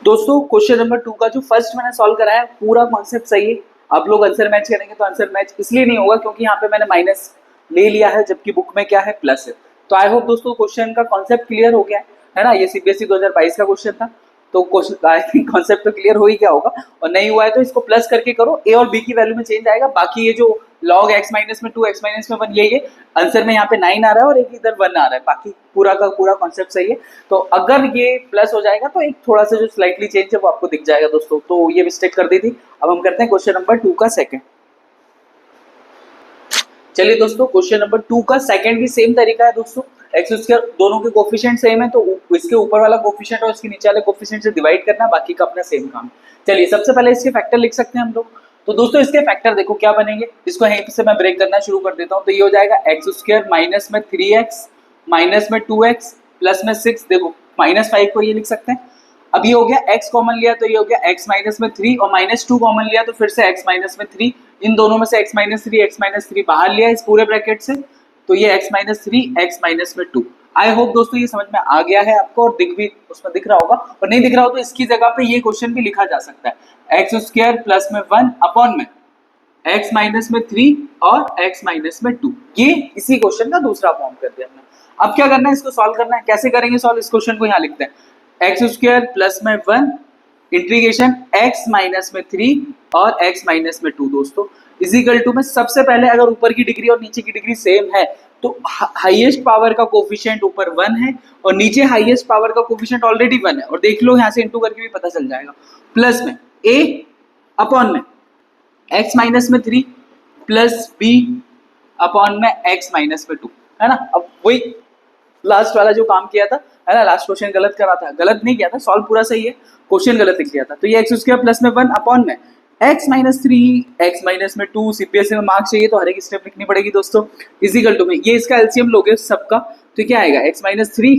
दोस्तों क्वेश्चन नंबर 2 का जो फर्स्ट मैंने सॉल्व कराया पूरा कॉन्सेप्ट सही है, आप लोग आंसर मैच करेंगे तो आंसर मैच इसलिए नहीं होगा क्योंकि यहाँ पे मैंने माइनस ले लिया है जबकि बुक में क्या है प्लस है। तो आई होप दोस्तों क्वेश्चन का कॉन्सेप्ट क्लियर हो गया है। है ना। ये सीबीएसई 2022 का क्वेश्चन था, तो क्वेश्चन आई थिंक कॉन्सेप्ट तो क्लियर हो ही गया होगा, और नहीं हुआ है तो इसको प्लस करके करो, ए और बी की वैल्यू में चेंज आएगा। बाकी ये जो log x माइनस में 2 x माइनस में 1 ये आंसर में यहाँ पे 9 आ रहा है और एक इधर 1 आ रहा है, बाकी पूरा का पूरा कॉन्सेप्ट सही है। तो अगर ये प्लस हो जाएगा तो एक थोड़ा सा जो स्लाइटली चेंज है वो आपको दिख जाएगा दोस्तों। तो ये मिस्टेक कर दी थी। अब हम करते हैं क्वेश्चन नंबर 2 का सेकंड। चलिए दोस्तों, क्वेश्चन नंबर 2 का सेकंड भी सेम तरीका है दोस्तों। एक्स स्क्वायर दोनों के कोफिशिएंट सेम है, तो इसके ऊपर वाला कोफिशिएंट और इसके नीचे वाले कोफिशिएंट से डिवाइड करना, बाकी का अपना सेम काम। चलिए सबसे पहले इसके फैक्टर लिख सकते हैं हम लोग। तो दोस्तों इसके फैक्टर देखो क्या बनेंगे, इसको यहीं से मैं ब्रेक करना शुरू कर देता हूँ। तो ये हो जाएगा एक्स स्क्वायर माइनस में 3x माइनस में 2x प्लस में 6, देखो -5 को ये लिख सकते हैं। अब ये हो गया x कॉमन लिया तो ये हो गया x माइनस में 3 और -2 कॉमन लिया तो फिर से x माइनस में 3। इन दोनों में से x माइनस 3 बाहर लिया इस पूरे ब्रैकेट से, तो ये x माइनस 3 x माइनस में 2। आई होप दोस्तों ये समझ में आ गया है आपको और दिख भी उसमें दिख रहा होगा, और नहीं दिख रहा हो तो इसकी जगह पे ये क्वेश्चन भी लिखा जा सकता है एक्स स्क्वायर प्लस में 1 अपॉन में x माइनस में 3 और x माइनस में 2। ये इसी क्वेश्चन का दूसरा फॉर्म कर दिया हमने। अब क्या करना है, इसको सॉल्व करना है। कैसे करेंगे सॉल्व इस क्वेश्चन को, यहाँ लिखते हैं एक्स स्क्वायर प्लस में 1 इंटीग्रेशन x माइनस में 3 और x माइनस में 2 दोस्तों इजिकल टू में सबसे पहले अगर ऊपर की डिग्री और नीचे की डिग्री सेम है तो हाईएस्ट पावर का कोफिशिएंट ऊपर 1 है और नीचे हाईएस्ट पावर का कोफिशिएंट ऑलरेडी 1 है, और देख लो यहाँ से इंटू करके भी पता चल जाएगा। प्लस में a अपॉन में x माइनस में 3 प्लस b अपॉन में x माइनस में 2, है ना। अब वही लास्ट वाला जो काम किया था, है ना, लास्ट क्वेश्चन गलत करा था, गलत नहीं किया था, सॉल्व पूरा सही है, क्वेश्चन गलत लिख लिया था। तो ये एक्स स्क्वायर प्लस में 1 अपॉन में x माइनस 3 x माइनस में 2, सीपीएससी में मार्क्स चाहिए तो हर एक स्टेप लिखनी पड़ेगी दोस्तों। इजिकल टू में ये इसका एलसीएम लोगे सबका तो क्या आएगा x माइनस 3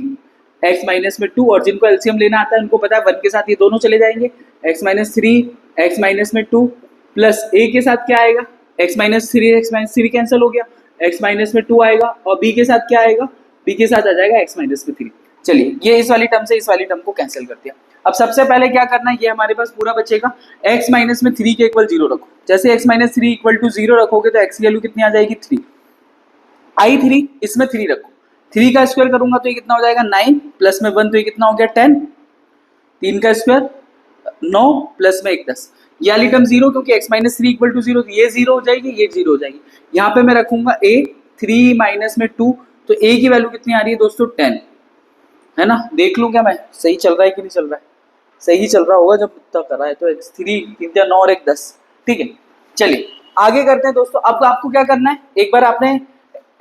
x माइनस में 2, और जिनको एलसीएम लेना आता है उनको पता है 1 के साथ ये दोनों चले जाएंगे, x माइनस 3 x माइनस में 2 प्लस a के साथ क्या आएगा x माइनस 3 कैंसिल हो गया, x माइनस में 2 आएगा, और b के साथ क्या आएगा, b के साथ आ जाएगा x माइनस में 3। चलिए ये इस वाली टर्म से इस वाली टर्म को कैंसिल कर दिया। अब सबसे पहले क्या करना है, ये हमारे पास पूरा बचेगा x माइनस में 3 के इक्वल 0 रखो। जैसे x माइनस 3 इक्वल टू 0 रखोगे तो x की वैल्यू कितनी आ जाएगी 3। i3 इसमें 3 रखो, 3 का स्क्वायर करूंगा तो ये कितना हो जाएगा 9 प्लस में 1 तो ये कितना हो गया 10, 3 का स्क्वायर 9 प्लस में 1 10। ये वाली टर्म 0 क्योंकि x माइनस 3 इक्वल टू 0, ये 0 हो जाएगी, ये 0 हो जाएगी। यहाँ पे मैं रखूंगा a 3 माइनस में 2, तो a की वैल्यू कितनी आ रही है दोस्तों 10, है ना। देख लूं क्या मैं सही चल रहा है कि नहीं चल रहा है, सही चल रहा होगा जब इतना कर रहा है। तो 3 3 9 और 1 10, ठीक है। चलिए आगे करते हैं दोस्तों। अब आपको क्या करना है, एक बार आपने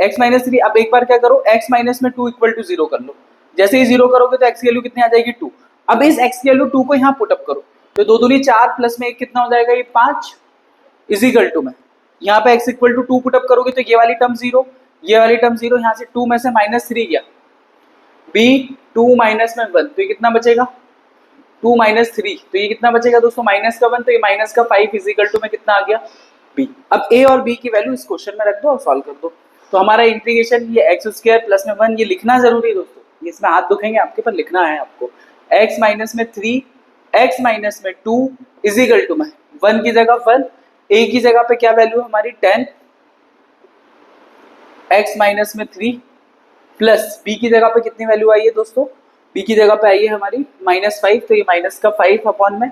x माइनस 3, अब एक बार क्या करो x माइनस में 2 इक्वल टू 0 कर लो। जैसे ही 0 करोगे तो x की वैल्यू कितनी आ जाएगी 2। अब इस x की वैल्यू 2 को यहाँ पुट अप करो तो 2 दूनी 4 प्लस में 1 कितना हो जाएगा ये 5 इजिकल टू में यहाँ पे x equal to 2 put up करोगे तो ये वाली टर्म 0, ये वाली टर्म 0, यहाँ से 2 में से -3 गया, b 2 माइनस में 1 तो ये कितना बचेगा 2 माइनस 3, तो ये कितना बचेगा दोस्तों माइनस का 1, तो ये माइनस का 5 इजिकल टू में कितना आ गया b। अब a और b की वैल्यू इस क्वेश्चन में रख दो और सॉल्व कर दो। तो हमारा इंटीग्रेशन ये एक्स स्क्वायर प्लस में 1, ये लिखना जरूरी है दोस्तों, ये इसमें हाथ दुखेंगे आपके, पर लिखना है आपको। x माइनस में 3 x माइनस में 2 इजिकल टू में 1 की जगह 1, a की जगह पे क्या वैल्यू हमारी 10 x माइनस में 3 प्लस b की जगह पे कितनी वैल्यू आई है दोस्तों, b की जगह पे आई है हमारी -5, तो ये माइनस का 5 अपॉन में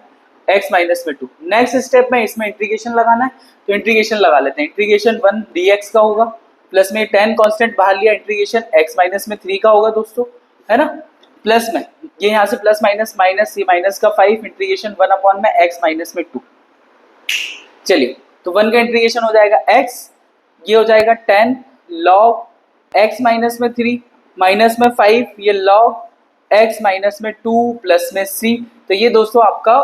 x माइनस में 2। नेक्स्ट स्टेप में इसमें इंटीग्रेशन लगाना है, तो इंटीग्रेशन लगा लेते हैं। इंटीग्रेशन 1 dx का होगा प्लस में 10 कांस्टेंट बाहर लिया, इंटीग्रेशन x माइनस में 3 का होगा दोस्तों, है ना। प्लस में ये यहाँ से प्लस माइनस माइनस, ये माइनस का 5 इंटीग्रेशन 1 अपॉन में x माइनस में 2। चलिए तो 1 का इंटीग्रेशन हो जाएगा x, ये हो जाएगा 10 log x माइनस में 3 माइनस में 5, ये log x माइनस में 2 प्लस में 3। तो ये दोस्तों आपका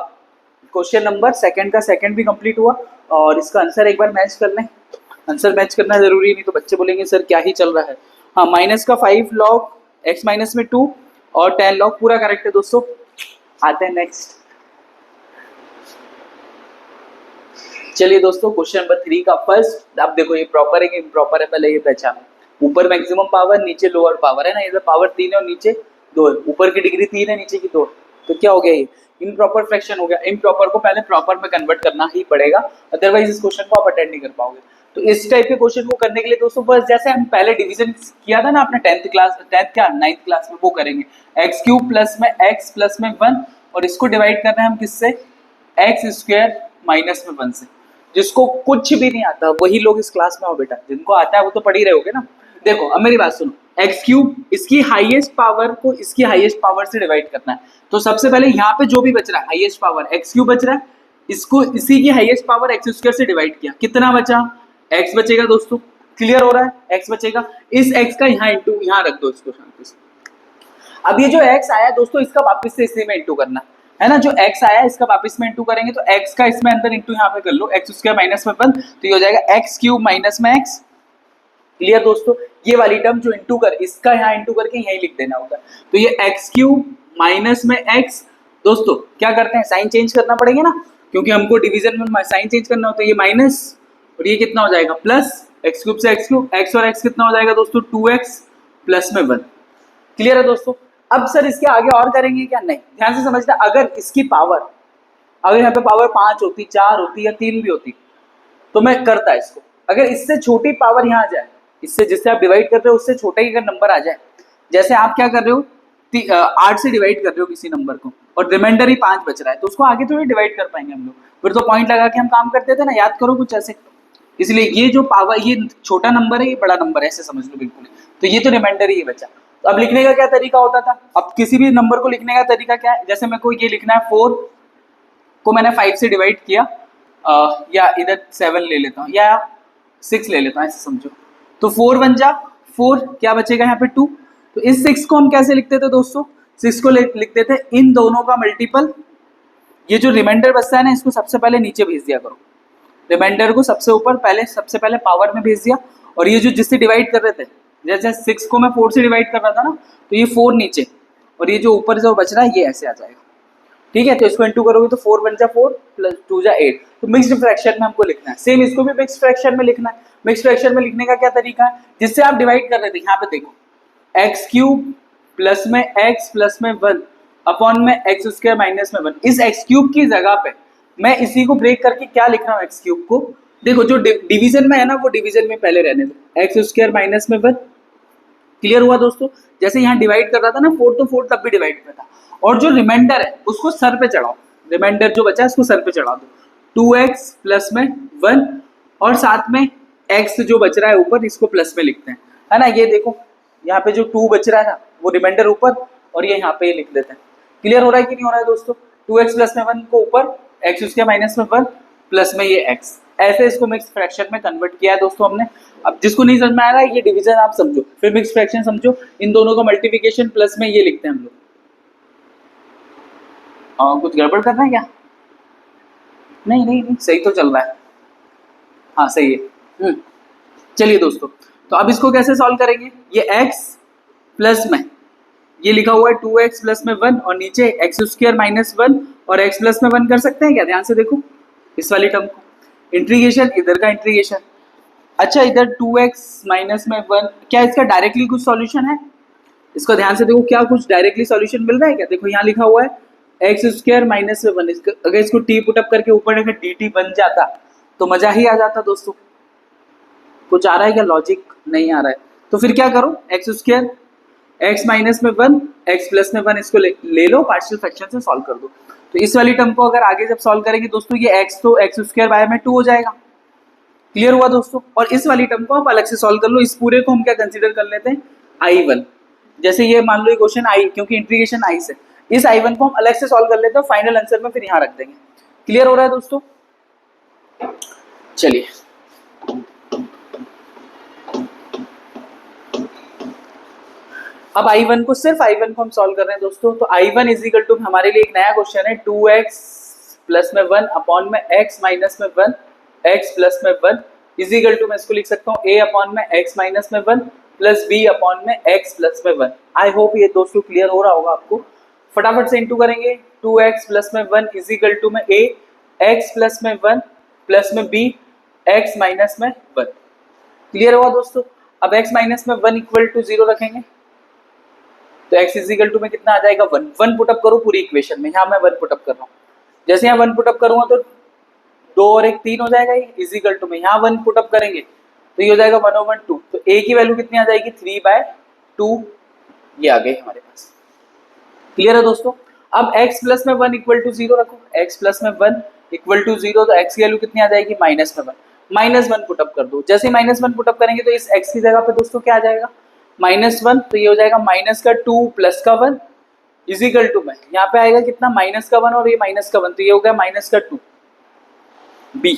क्वेश्चन नंबर सेकंड का सेकंड भी कंप्लीट हुआ, और इसका आंसर एक बार मैच कर लें। आंसर मैच करना जरूरी नहीं तो बच्चे बोलेंगे सर क्या ही चल रहा है। हाँ, माइनस का 5 log x माइनस में 2 और 10 log, पूरा करेक्ट है दोस्तों। आते हैं नेक्स्ट। चलिए दोस्तों क्वेश्चन नंबर 3 का फर्स्ट, अब देखो ये प्रॉपर है कि इम्प्रॉपर है, पहले ये पहचानो। ऊपर मैक्सिमम पावर, नीचे लोअर पावर, है ना। इधर पावर 3 है और नीचे 2 है, ऊपर की डिग्री 3 है नीचे की 2 है, तो क्या हो गया ये इम्प्रॉपर फ्रैक्शन हो गया। इम्प्रॉपर को पहले प्रॉपर में कन्वर्ट करना ही पड़ेगा, अदरवाइज इस क्वेश्चन को आप अटेंड नहीं कर पाओगे। तो इस टाइप के क्वेश्चन को करने के लिए दोस्तों बस जैसे हम पहले डिवीजन किया था ना अपने 9th क्लास में, वो करेंगे। एक्स क्यूब प्लस में एक्स प्लस में 1, और इसको डिवाइड करना है हम किससे, एक्स स्क्वायर माइनस में 1 से। जिसको कुछ भी नहीं आता वही लोग इस क्लास में हो बेटा, जिनको आता है वो तो पढ़ ही रहे होगे ना। देखो अब मेरी बात सुनो, एक्स क्यूब इसकी हाईएस्ट पावर को इसकी हाईएस्ट पावर से डिवाइड करना है। तो सबसे पहले यहाँ पे जो भी बच रहा है हाईएस्ट पावर एक्स क्यूब बच रहा है, इसको इसी की हाईएस्ट पावर एक्स स्क्वायर से डिवाइड किया, कितना बचा, एक्स बचेगा दोस्तों। क्लियर हो रहा है, एक्स बचेगा। इस एक्स का यहाँ इंटू यहाँ रख दो इसको शांति से। अब ये जो एक्स आया दोस्तों इसका वापस से इसी में इंटू करना है ना, जो एक्स आया इसका वापस में इंटू करेंगे तो एक्स का इसमें अंदर इंटू यहाँ पे कर लो, एक्स स्क्वायर माइनस में 1, तो ये हो जाएगा एक्स क्यूब माइनस में एक्स। क्लियर दोस्तों, ये वाली टर्म जो इंटू कर इसका यहाँ इंटू करके यही लिख देना होगा। तो ये एक्स क्यूब माइनस में एक्स, दोस्तों क्या करते हैं साइन चेंज करना पड़ेगा ना, क्योंकि हमको डिवीजन में साइन चेंज करना होता है। ये माइनस और ये कितना हो जाएगा प्लस, एक्स क्यूब से एक्स क्यूब, एक्स और एक्स कितना हो जाएगा दोस्तों 2x प्लस में 1। क्लियर है दोस्तों। अब सर इसके आगे और करेंगे क्या, नहीं, ध्यान से समझना। अगर इसकी पावर, अगर यहाँ पे पावर 5 होती, 4 होती या 3 भी होती तो मैं करता इसको। अगर इससे छोटी पावर यहाँ आ जाए, इससे जिससे आप डिवाइड कर रहे हो उससे छोटा ही अगर नंबर आ जाए, जैसे आप क्या कर रहे हो 8 से डिवाइड कर रहे हो किसी नंबर को और रिमाइंडर ही 5 बच रहा है, तो उसको आगे थोड़ी डिवाइड कर पाएंगे हम लोग, फिर तो पॉइंट लगा के हम काम करते थे ना, याद करो कुछ ऐसे। इसलिए ये जो पावर, ये छोटा नंबर है ये बड़ा नंबर है, ऐसे समझ लो बिल्कुल। तो ये तो रिमाइंडर ही बचा। तो अब लिखने का क्या तरीका होता था, अब किसी भी नंबर को लिखने का तरीका क्या है, जैसे मेरे को ये लिखना है 4 को मैंने 5 से डिवाइड किया, या इधर 7 ले लेता हूँ या 6 ले लेता हूँ, ऐसे समझो। तो 4 बन जा 4, क्या बचेगा यहाँ पे 2। तो इस 6 को हम कैसे लिखते थे दोस्तों, 6 को लिखते थे इन दोनों का मल्टीपल। ये जो रिमाइंडर बचता है ना इसको सबसे पहले नीचे भेज दिया करो, रिमाइंडर को सबसे ऊपर सबसे पहले पावर में भेज दिया, और ये जो जिससे डिवाइड कर रहे थे, जैसे 6 को मैं 4 से डिवाइड कर रहा था ना, तो ये 4 नीचे और ये जो ऊपर जो बच रहा है ये ऐसे आ जाएगा। ठीक है, तो इसको इंटू करोगे तो 4 बन जा 4 प्लस 2 जा 8। तो मिक्स्ड फ्रैक्शन में हमको लिखना है, सेम इसको भी मिक्स्ड फ्रैक्शन में लिखना है। मिक्स्ड फ्रैक्शन में लिखने का क्या तरीका है, जिससे आप डिवाइड कर रहे थे, यहाँ पे देखो एक्स क्यूब प्लस में एक्स प्लस में 1 अपॉन में एक्स स्क्वायर माइनस में 1। इस एक्स क्यूब की जगह पे मैं इसी को ब्रेक करके क्या लिख रहा हूँ, एक्स क्यूब को देखो जो डिवीजन में है ना वो डिवीजन में पहले रहने दो, एक्स स्क्वायर माइनस में 1। क्लियर हुआ दोस्तों। जैसे यहाँ डिवाइड कर रहा था ना 4 तो 4 तब भी डिवाइड कर था, और जो रिमाइंडर है उसको सर पे चढ़ाओ, रिमाइंडर जो बचा है उसको सर पे चढ़ा दो, 2x प्लस में 1 और साथ में x जो बच रहा है ऊपर इसको प्लस में लिखते हैं, है ना। ये देखो यहाँ पे जो 2 बच रहा है वो रिमाइंडर ऊपर और ये यहाँ पे लिख देते हैं। क्लियर हो रहा है कि नहीं हो रहा है दोस्तों। 2x प्लस में 1 को ऊपर, x उसके माइनस में 1 प्लस में ये x, ऐसे इसको मिक्स फ्रैक्शन में कन्वर्ट किया है दोस्तों हमने। अब जिसको नहीं समझ में आ रहा है ये डिवीजन आप समझो, फिर मिक्स फ्रैक्शन समझो, इन दोनों का मल्टीप्लिकेशन प्लस में ये लिखते हैं हम लोग। कुछ गड़बड़ करना है क्या, नहीं नहीं नहीं सही तो चल रहा है, हाँ सही है। चलिए दोस्तों, तो अब इसको कैसे सॉल्व करेंगे, ये x प्लस में ये लिखा हुआ है 2x प्लस में 1 और नीचे एक्स स्क्वायर माइनस 1 और x प्लस में 1 कर सकते हैं क्या, ध्यान से देखो इस वाली टर्म को, इंटीग्रेशन इधर का इंटीग्रेशन। अच्छा इधर 2x माइनस में 1, क्या इसका डायरेक्टली कुछ सॉल्यूशन है, इसको ध्यान से देखो, क्या कुछ डायरेक्टली सॉल्यूशन मिल रहा है क्या। देखो यहाँ लिखा हुआ है एक्स स्क्वायर माइनस में 1, अगर इसको टी पुटअप करके ऊपर अगर dt बन जाता तो मजा ही आ जाता दोस्तों। कुछ आ रहा है क्या, लॉजिक नहीं आ रहा है, तो फिर क्या करो, एक्स स्क्वायर एक्स माइनस में 1 एक्स प्लस में 1 इसको ले लो, पार्शियल फ्रैक्शन से सॉल्व कर दो। तो इस वाली टर्म को अगर आगे जब सॉल्व करेंगे दोस्तों, ये एक्स तो एक्स स्क्वायर बाय में 2 हो जाएगा। क्लियर हुआ दोस्तों। और इस वाली टर्म को आप अलग से सॉल्व कर लो, इस पूरे को हम क्या कंसीडर कर लेते हैं I1। जैसे ये मान लो ये क्वेश्चन आई, क्योंकि इंटीग्रेशन आई से, इस I1 को हम अलग से सॉल्व कर लेते हैं, फाइनल आंसर में फिर यहाँ रख देंगे। क्लियर हो रहा है दोस्तों। चलिए अब I1 को, सिर्फ I1 को हम सॉल्व कर रहे हैं दोस्तों। तो I1 इज इक्वल टू, हमारे लिए एक नया क्वेश्चन है 2x प्लस में 1 अपॉन में x माइनस में 1 x प्लस में 1 इज इक्वल टू, मैं इसको लिख सकता हूँ a अपॉन में x माइनस में 1 प्लस b अपॉन में x प्लस में 1। आई होप ये दोस्तों क्लियर हो रहा होगा आपको। फटाफट से इंटू करेंगे, 2x प्लस में 1 इज इक्वल टू में a x प्लस में 1 प्लस में b x माइनस में 1। क्लियर हुआ दोस्तों। अब x माइनस में 1 इक्वल टू 0 रखेंगे तो x इज इक्वल टू में कितना आ जाएगा 1 पुटअप करो पूरी इक्वेशन में, यहाँ मैं 1 पुटअप कर रहा हूँ। जैसे यहाँ 1 पुटअप करूंगा तो 2 और 1 3 हो जाएगा, ये इजिकल टू में यहाँ 1 पुट अप करेंगे तो ये हो जाएगा 1/2। तो a की वैल्यू कितनी आ जाएगी 3/2, ये आ गई हमारे पास। क्लियर है दोस्तों। अब x प्लस में 1 इक्वल टू 0 रखो, x प्लस में 1 इक्वल टू 0, तो x की वैल्यू कितनी आ जाएगी माइनस में 1, -1 पुटअप कर दो। जैसे ही -1 पुटअप करेंगे तो इस x की जगह पे दोस्तों क्या आ जाएगा -1, तो ये हो जाएगा -2 प्लस का 1 इजिकल टू में यहाँ पे आएगा कितना -1 और ये -1, तो ये हो गया -2 b।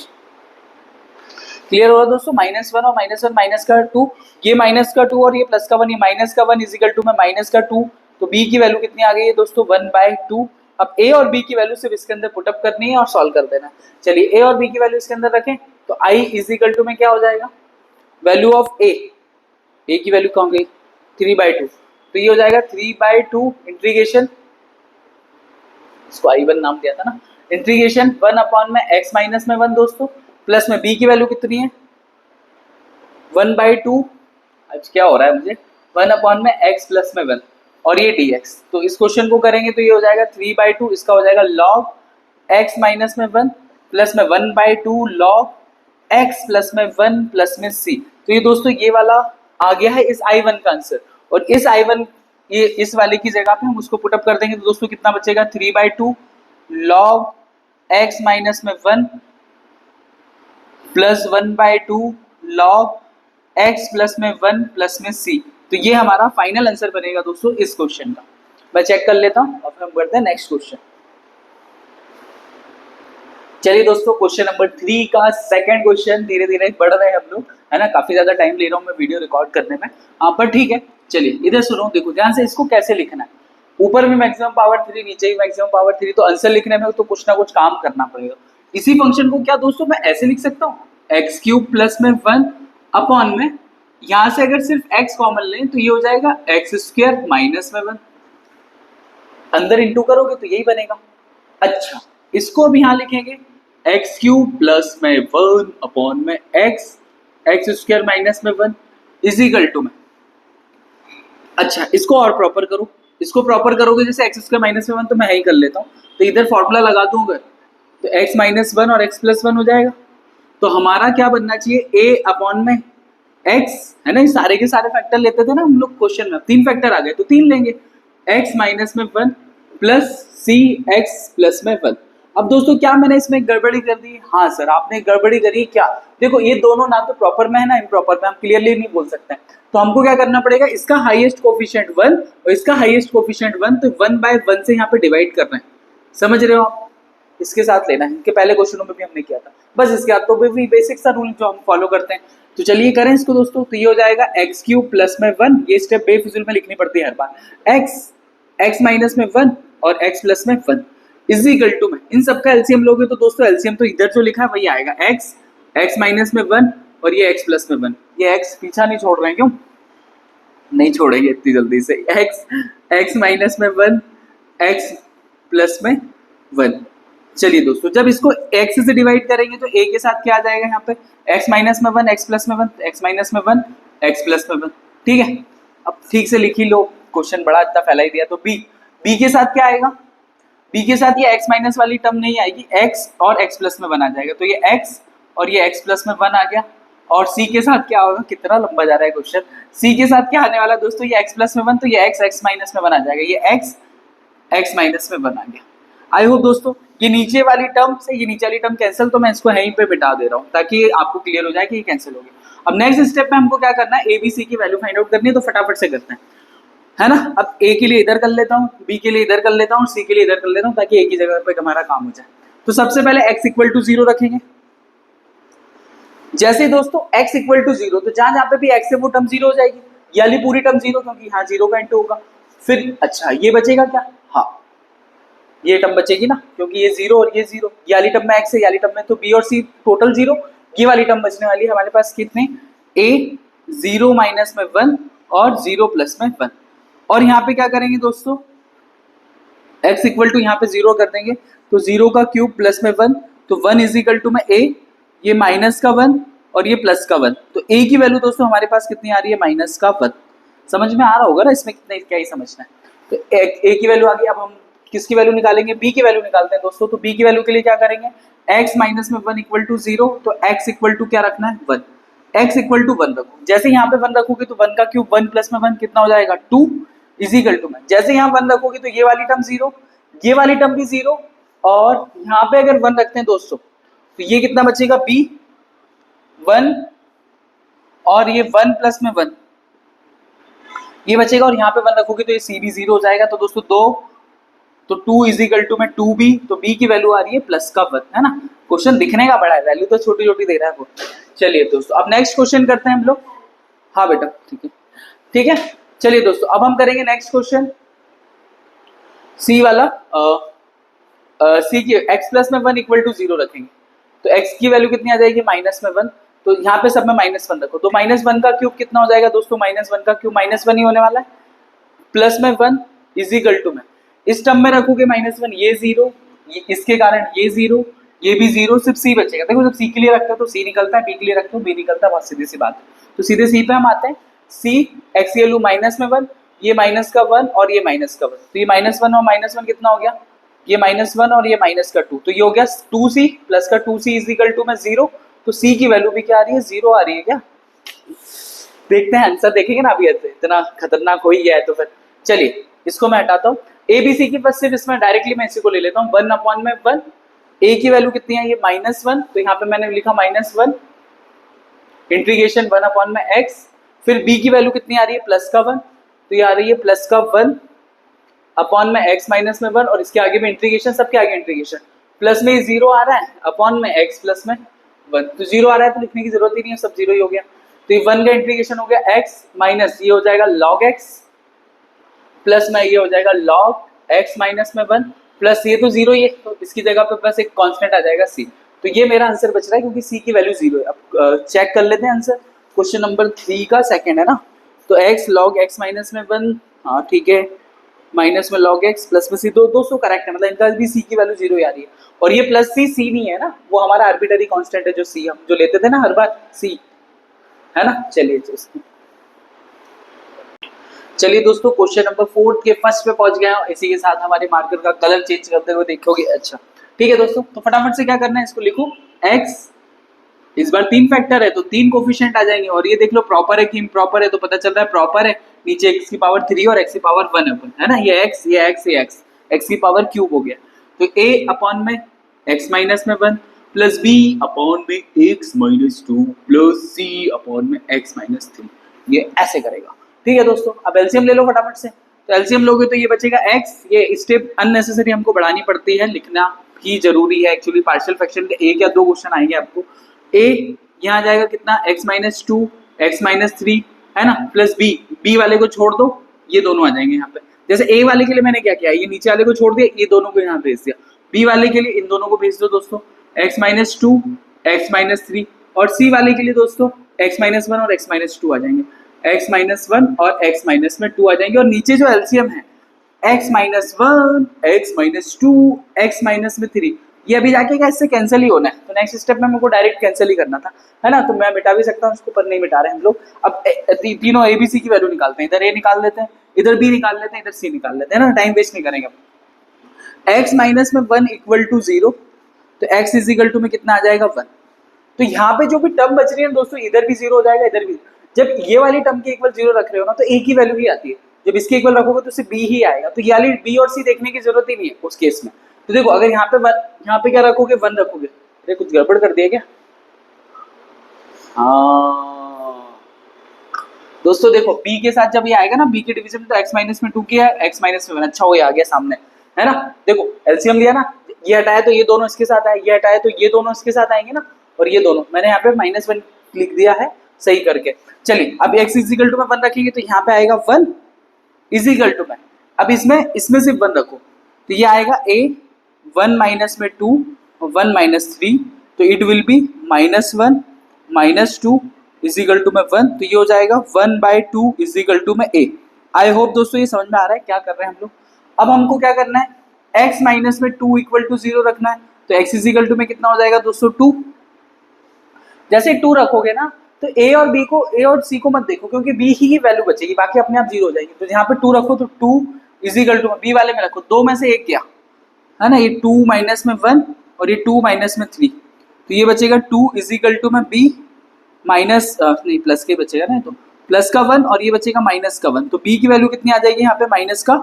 क्लियर हो रहा दोस्तों, -1 और -1 -2, ये -2 और ये +1, ये -1 इजिकल टू में -2, तो b की वैल्यू कितनी आ गई है दोस्तों 1/2। अब a और b की वैल्यू सिर्फ इसके अंदर पुटअप करनी है और सॉल्व कर देना। चलिए a और b की वैल्यू इसके अंदर रखें तो i इजिकल टू में क्या हो जाएगा वैल्यू ऑफ a की वैल्यू कहाँ गई 3/2, तो ये हो जाएगा 3/2 इंटीग्रेशन, इसको i1 नाम दिया था ना, इंटीग्रेशन 1 में x माइनस में 1 दोस्तों, प्लस में b की वैल्यू कितनी है 1/2, आज क्या हो रहा है मुझे 1 में x प्लस में 1 और ये dx। तो इस क्वेश्चन को करेंगे तो ये हो जाएगा 3/2, इसका हो जाएगा log x माइनस में 1 प्लस में 1/2 log x प्लस में 1 प्लस में c। तो ये दोस्तों ये वाला आ गया है इस i1 का आंसर, और इस i1 ये इस वाले की जगह पे हम उसको पुटअप कर देंगे तो दोस्तों कितना बचेगा 3/2 log x माइनस में 1 प्लस 1/2 log x प्लस में 1 प्लस में c। तो ये हमारा फाइनल आंसर बनेगा दोस्तों इस क्वेश्चन का। मैं चेक कर लेता हूं और फिर हम बढ़ते हैं नेक्स्ट क्वेश्चन। चलिए दोस्तों क्वेश्चन नंबर 3 का सेकंड क्वेश्चन, धीरे धीरे बढ़ रहे हैं हम लोग, है ना, काफी ज्यादा टाइम ले रहा हूं मैं वीडियो रिकॉर्ड करने में, पर ठीक है। चलिए इधर सुनो, देखो ध्यान से, इसको कैसे लिखना है, ऊपर भी मैक्सिमम पावर 3 नीचे भी मैक्सिमम पावर 3, तो आंसर लिखने में तो कुछ ना कुछ काम करना पड़ेगा। इसी फंक्शन को क्या दोस्तों मैं ऐसे लिख सकता हूँ x³ प्लस में 1 अपॉन में, यहां से अगर सिर्फ x कॉमन लें तो ये हो जाएगा x² माइनस में 1, अंदर इंटू करोगे तो यही बनेगा। अच्छा इसको अब यहां लिखेंगे x³ प्लस में 1 अपॉन में x² माइनस में 1 इजिकल टू में, अच्छा इसको और प्रॉपर करो, इसको प्रॉपर करोगे जैसे x² माइनस में 1, तो मैं यही कर लेता हूँ, तो इधर फॉर्मूला लगा दूं अगर तो x माइनस 1 और x प्लस 1 हो जाएगा। तो हमारा क्या बनना चाहिए a अपॉन में x, है ना, ये सारे के सारे फैक्टर लेते थे ना हम लोग क्वेश्चन में, 3 फैक्टर आ गए तो 3 लेंगे, x माइनस में 1 प्लस c x प्लस में 1। अब दोस्तों क्या मैंने इसमें गड़बड़ी कर दी? हाँ सर आपने गड़बड़ी करी क्या? देखो ये दोनों ना तो प्रॉपर में है ना इम्प्रॉपर में, हम क्लियरली नहीं बोल सकते हैं, तो हमको क्या करना पड़ेगा, इसका हाईएस्ट कोफिशिएंट 1 और इसका हाईएस्ट कोफिशिएंट 1, तो 1/1 से यहाँ पे डिवाइड कर रहे हैं, समझ रहे हो आप, इसके साथ लेना है, इनके पहले क्वेश्चनों में भी हमने किया था, बस इसके बाद तो भी बेसिक सा रूल जो हम फॉलो करते हैं। तो चलिए करें इसको दोस्तों, तो ये हो जाएगा x³ प्लस में 1, ये स्टेप बेफिजुल में लिखनी पड़ती है हर बार, x माइनस में 1 और x प्लस में 1 इजिकल टू में, इन सबका एलसीएम लोगे तो दोस्तों एलसीएम तो इधर जो लिखा है वही आएगा, x माइनस में 1 और ये x प्लस में 1, ये x पीछा नहीं छोड़ रहे हैं, क्यों नहीं छोड़ेंगे इतनी जल्दी से, x माइनस में 1 x प्लस में 1। चलिए दोस्तों जब इसको x से डिवाइड करेंगे तो a के साथ क्या आ जाएगा यहाँ पे x माइनस में 1 x प्लस में 1, x माइनस में 1 x प्लस में 1, ठीक है। अब ठीक से लिख ही लो, क्वेश्चन बड़ा इतना फैला ही दिया, तो b के साथ क्या आएगा, b के साथ ये x माइनस वाली टर्म नहीं आएगी, x और x प्लस में 1 आ जाएगा, तो ये x और ये x प्लस में 1 आ गया। और c के साथ क्या होगा, कितना लंबा जा रहा है क्वेश्चन, c के साथ क्या आने वाला दोस्तों, ये x प्लस में 1, तो ये x माइनस में 1 आ जाएगा, ये x माइनस में 1 आ गया। आई होप दोस्तों ये नीचे वाली टर्म से ये नीचे वाली टर्म कैंसिल, तो मैं इसको यहीं पे बिठा दे रहा हूँ ताकि आपको क्लियर हो जाए कि ये कैंसिल हो गया। अब नेक्स्ट स्टेप में हमको क्या करना है, ए बी सी की वैल्यू फाइंड आउट करनी है, तो फटाफट से करते हैं, है ना। अब ए के लिए इधर कर लेता हूँ, बी के लिए इधर कर लेता हूँ, सी के लिए इधर कर लेता हूँ, ताकि एक ही जगह पे हमारा काम हो जाए। तो सबसे पहले x इक्वल टू 0 रखेंगे, जैसे दोस्तों x इक्वल टू 0, तो जहां पे भी x है वो टर्म 0 हो जाएगी, ये वाली पूरी टर्म 0, क्योंकि यहाँ 0 का इंटू होगा। फिर अच्छा ये बचेगा क्या, हाँ ये टर्म बचेगी ना, क्योंकि ये 0 और ये 0, ये वाली टर्म में x है, ये वाली टर्म में, तो b और c टोटल 0, ये वाली टर्म बचने वाली है हमारे पास कितने, a 0 माइनस में 1 और 0 प्लस में 1। और यहाँ पे क्या करेंगे दोस्तों, x इक्वल टू यहाँ पे 0 कर देंगे, तो 0 का क्यूब प्लस में 1, तो 1 इज इक्वल टू में a, ये माइनस का 1 और ये प्लस का 1, तो a की वैल्यू दोस्तों हमारे पास कितनी आ रही है, -1। समझ में आ रहा होगा ना इसमें कितना क्या ही समझना है, तो a की वैल्यू आ गई। अब हम किसकी वैल्यू निकालेंगे, बी की वैल्यू निकालते हैं दोस्तों। तो बी की वैल्यू के लिए क्या करेंगे, x माइनस में 1 इक्वल टू 0, तो x इक्वल टू क्या रखना है 1, x इक्वल टू 1 रखो। जैसे यहाँ पे 1 रखोगे तो 1 का क्यूब 1 प्लस में 1 कितना हो जाएगा 2 इजिकल टू में, जैसे यहाँ 1 रखोगे तो ये वाली टर्म 0, ये वाली टर्म भी 0, और यहाँ पे अगर 1 रखते हैं दोस्तों तो ये कितना बचेगा b 1, और ये 1 प्लस में 1 ये बचेगा, और यहाँ पे 1 रखोगे तो ये c भी 0 हो जाएगा। तो दोस्तों 2 तो 2 इजिकल टू में 2b, तो b की वैल्यू आ रही है प्लस का 1, है ना। क्वेश्चन दिखने का बड़ा है, वैल्यू तो छोटी छोटी दे रहा है वो। चलिए दोस्तों अब नेक्स्ट क्वेश्चन करते हैं हम लोग। हाँ बेटा ठीक है, ठीक है। चलिए दोस्तों अब हम करेंगे नेक्स्ट क्वेश्चन सी वाला। सी की x प्लस में 1 इक्वल टू 0 रखेंगे, तो x की वैल्यू कितनी आ जाएगी माइनस में 1, तो यहाँ पे सब में -1 रखो, तो -1 का क्यूब कितना हो जाएगा दोस्तों, -1 का क्यूब -1 ही होने वाला है, प्लस में 1 इजिकल टू में इस टर्म में रखोगे -1, ये 0, इसके कारण ये 0, ये भी 0, सिर्फ c बचेगा। देखो जब c के लिए रखते हो तो c निकलता है, b के लिए रखते हो b निकलता है, बहुत सीधी सी बात है। तो सीधे c पे हम आते हैं, c x की वैल्यू माइनस में 1, ये माइनस का 1 और ये माइनस का 1, तो ये -1 और -1 कितना हो गया, ये -1 और ये माइनस का 2, तो ये हो गया 2c प्लस का 2c इजिकल टू में 0, तो c की वैल्यू भी क्या आ रही है 0 आ रही है क्या। देखते हैं आंसर देखेंगे ना, अभी इतना खतरनाक हो ही गया है तो फिर चलिए इसको मैं हटाता हूँ। ए बी सी की बस सिर्फ इसमें डायरेक्टली मैं इसी को ले लेता हूँ, 1/1, ए की वैल्यू कितनी है ये -1, तो यहाँ पे मैंने लिखा -1 इंटीग्रेशन 1/x, फिर b की वैल्यू कितनी आ रही है प्लस का 1, तो ये आ रही है प्लस का 1 अपॉन में x माइनस में 1, और इसके आगे में इंटीग्रेशन, सबके आगे इंटीग्रेशन, प्लस में 0 आ रहा है अपॉन में x प्लस में 1, तो 0 आ रहा है तो लिखने की जरूरत ही नहीं है, सब 0 ही हो गया। तो ये 1 का इंटीग्रेशन हो गया x माइनस ये हो जाएगा log x प्लस में ये हो जाएगा log x माइनस में 1, प्लस ये तो 0 ही है तो इसकी जगह पे बस एक कांस्टेंट आ जाएगा c, तो ये मेरा आंसर बच रहा है क्योंकि c की वैल्यू 0 है। अब चेक कर लेते हैं आंसर, क्वेश्चन नंबर 3 का सेकंड है ना, तो x log x माइनस में 1, हाँ ठीक है, माइनस में log x प्लस में c, दो दोस्तों करेक्ट है, मतलब इनका भी c की वैल्यू 0 ही आ रही है, और ये प्लस c नहीं है ना, वो हमारा आर्बिट्ररी कांस्टेंट है जो c हम जो लेते थे ना हर बार c, है ना। चलिए दोस्तों क्वेश्चन नंबर 4 के फर्स्ट पे पहुंच गए हैं, इसी के साथ हमारे मार्कर का कलर चेंज करते हुए देखोगे। अच्छा ठीक है दोस्तों, तो फटाफट से क्या करना है, इसको लिखो x, इस बार 3 फैक्टर है तो 3 कोफिशिएंट आ जाएंगे, और ये देख लो प्रॉपर है कि इम्प्रॉपर है, तो पता चल रहा है प्रॉपर है, नीचे x की पावर 3 और x की पावर 1 है ना, ये x ये x ये x की पावर क्यूब हो गया, तो a अपॉन में x माइनस में 1 प्लस b अपॉन में x minus 2 plus c upon में x माइनस 3, ये ऐसे करेगा। ठीक है दोस्तों, अब एलसीएम ले लो फटाफट से, तो एलसीएम लोगे तो ये बचेगा x, ये स्टेप अननेसेसरी हमको बढ़ानी पड़ती है, लिखना ही जरूरी है एक्चुअली, पार्शियल फ्रैक्शन के 1 या 2 क्वेश्चन आएंगे आपको। a यहाँ आ जाएगा कितना x माइनस 2 x माइनस 3 है ना, प्लस b वाले को छोड़ दो, ये दोनों आ जाएंगे यहाँ पे, जैसे a वाले के लिए मैंने क्या किया, ये नीचे वाले को छोड़ दिया, ये दोनों को यहाँ भेज दिया, b वाले के लिए इन दोनों को भेज दो दोस्तों, x माइनस 2 x माइनस 3, और c वाले के लिए दोस्तों x माइनस 1 और x माइनस 2 आ जाएंगे, x माइनस 1 और x माइनस में 2 आ जाएंगे, और नीचे जो एलसीएम है x minus 1 x minus 2 x minus में 3, ये अभी जाके क्या इससे कैंसिल ही होना है, तो नेक्स्ट स्टेप में मुझको डायरेक्ट कैंसिल ही करना था, है ना, तो मैं मिटा भी सकता हूँ इसको, पर नहीं मिटा रहे हम लोग। अब तीनों ए बी सी की वैल्यू निकालते हैं, इधर a निकाल लेते हैं, इधर b निकाल लेते हैं, इधर c निकाल लेते हैं ना, टाइम वेस्ट नहीं करेंगे। x माइनस में 1 इक्वल टू 0, तो x इज इक्वल टू में कितना आ जाएगा 1, तो यहाँ पे जो भी टर्म बच रही है दोस्तों, इधर भी 0 हो जाएगा, इधर भी, जब ये वाली टर्म के इक्वल 0 रख रहे हो ना तो a की वैल्यू ही आती है, जब इसके इक्वल रखोगे तो सिर्फ b ही आएगा, तो ये वाली b और c देखने की जरूरत ही नहीं है उस केस में। तो देखो अगर यहाँ पे क्या रखोगे 1 रखोगे, अरे कुछ गड़बड़ कर दिया क्या, हाँ दोस्तों देखो b के साथ जब ये आएगा ना, b के डिवीजन में तो x माइनस में 2 किया है, x माइनस में 1, अच्छा वो आ गया सामने, है ना, देखो एलसीएम लिया ना, ये हटाया तो ये दोनों इसके साथ आए, ये हटाया तो ये दोनों इसके साथ आएंगे ना, और ये दोनों मैंने यहाँ पे -1 लिख दिया है सही करके। चलिए अब x इजिकल टू में 1 रखेंगे तो यहाँ पे आएगा 1 इजिकल टू में, अब इसमें सिर्फ 1 रखो, तो ये आएगा a 1 माइनस में 2 1 माइनस 3, तो it will be -1 minus 2 equal to में 1, तो ये हो जाएगा 1/2 इजिकल टू में a। आई होप दोस्तों ये समझ में आ रहा है क्या कर रहे हैं हम लोग। अब हमको क्या करना है, x माइनस में 2 इक्वल टू 0 रखना है, तो x इजिकल टू में कितना हो जाएगा दोस्तों 2, जैसे 2 रखोगे ना तो a और b को, a और c को मत देखो क्योंकि b ही की वैल्यू बचेगी, बाकी अपने आप 0 हो जाएगी, तो यहाँ पे 2 रखो तो 2 इज इक्वल टू बी वाले में रखो, दो में से एक गया है ना, ये 2 माइनस में 1 और ये 2 माइनस में 3, तो ये बचेगा 2 इज इक्वल टू में बी माइनस नहीं प्लस के बचेगा ना, तो प्लस का 1 और ये बचेगा माइनस का 1, तो बी की वैल्यू कितनी आ जाएगी यहाँ पे माइनस का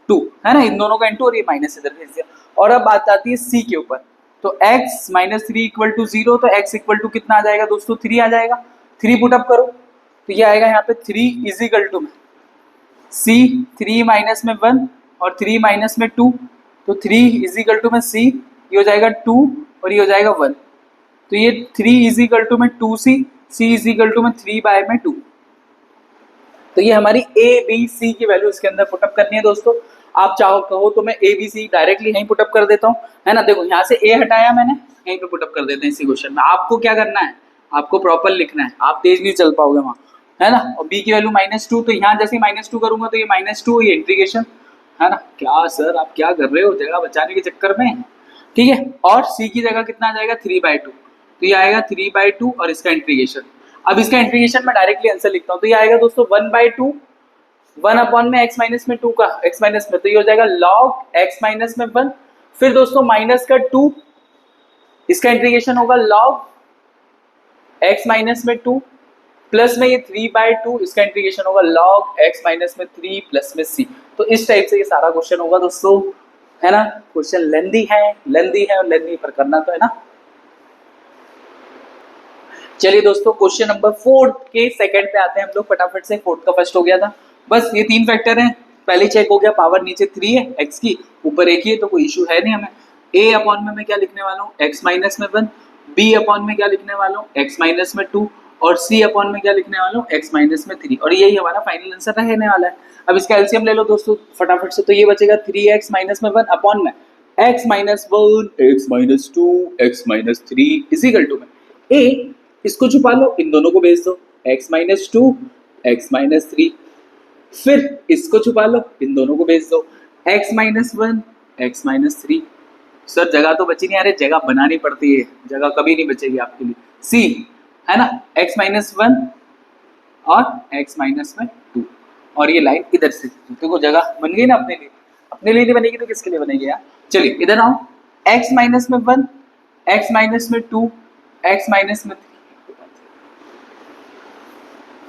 2 है ना, इन दोनों का इनटू और ये माइनस इधर भेज दिया। और अब बात आती है सी के ऊपर, तो x माइनस 3 इक्वल टू 0, तो x इक्वल टू कितना आ जाएगा दोस्तों 3 आ जाएगा, 3 पुट अप करो तो ये आएगा यहाँ पे 3 इज इक्वल टू में c 3 माइनस में 1 और 3 माइनस में 2, तो 3 इज इक्वल टू में c, ये हो जाएगा 2 और ये हो जाएगा 1, तो ये 3 इज इक्वल टू में 2c, c is equal to में 3 बाय में 2, तो ये हमारी a b c की वैल्यू इसके अंदर पुटअप करनी है दोस्तों। आप चाहो कहो तो मैं a b c डायरेक्टली यहीं पुटअप कर देता हूँ है ना, देखो यहाँ से a हटाया मैंने, यहीं पे पुटअप कर देते हैं इसी क्वेश्चन में। आपको क्या करना है, आपको प्रॉपर लिखना है, आप तेज नहीं चल पाओगे वहाँ है ना। और b की वैल्यू -2, तो यहाँ जैसे -2 करूंगा तो ये -2, ये इंटीग्रेशन है ना। क्या सर आप क्या कर रहे हो, जगह बचाने के चक्कर में, ठीक है। और c की जगह कितना आ जाएगा 3/2, तो ये आएगा 3/2 और इसका इंटीग्रेशन। अब इसका इंटीग्रेशन मैं डायरेक्टली आंसर लिखता हूँ, तो ये आएगा दोस्तों 1/2 1 अपॉन में x माइनस में 2 का x माइनस में, तो ये हो जाएगा log x माइनस में 1, फिर दोस्तों माइनस का 2, इसका इंटीग्रेशन होगा log x माइनस में 2 प्लस में ये 3/2, इसका इंटीग्रेशन होगा log x माइनस में 3 प्लस में c। तो इस टाइप से ये सारा क्वेश्चन होगा दोस्तों है ना। क्वेश्चन लेंदी है और लेंदी पर करना तो है ना। चलिए दोस्तों क्वेश्चन नंबर 4 के सेकंड पे आते हैं हम लोग फटाफट से। 4 का फर्स्ट हो गया था, बस ये 3 फैक्टर हैं, पहले चेक हो गया, पावर नीचे 3 है x की, ऊपर 1 ही है तो कोई इशू है नहीं हमें। a अपॉन में मैं क्या लिखने वाला हूँ x माइनस में 1, b अपॉन में क्या लिखने वाला हूँ x माइनस में 2 और c अपॉन में क्या लिखने वाला हूँ x माइनस में 3, और यही हमारा फाइनल आंसर रहने वाला है। अब इसका एलसीएम ले लो दोस्तों फटाफट से, तो ये बचेगा 3x माइनस में 1 अपॉन में x minus 1 x minus 2 x minus 3 is equal to में a, इसको छुपा लो, इन दोनों को भेज दो x माइनस 2 x माइनस 3, फिर इसको छुपा लो, इन दोनों को भेज दो x minus 1 x minus 3। Sir जगह तो बची नहीं, अरे जगह बनानी पड़ती है, जगह कभी नहीं बचेगी आपके लिए। c है ना x माइनस 1 और x माइनस में 2, और ये लाइन इधर से, देखो जगह बन गई ना अपने लिए, अपने लिए नहीं बनेगी तो किसके लिए बनेगी यार। चलिए इधर आओ, x माइनस में 1 x माइनस में 2 x माइनस में 3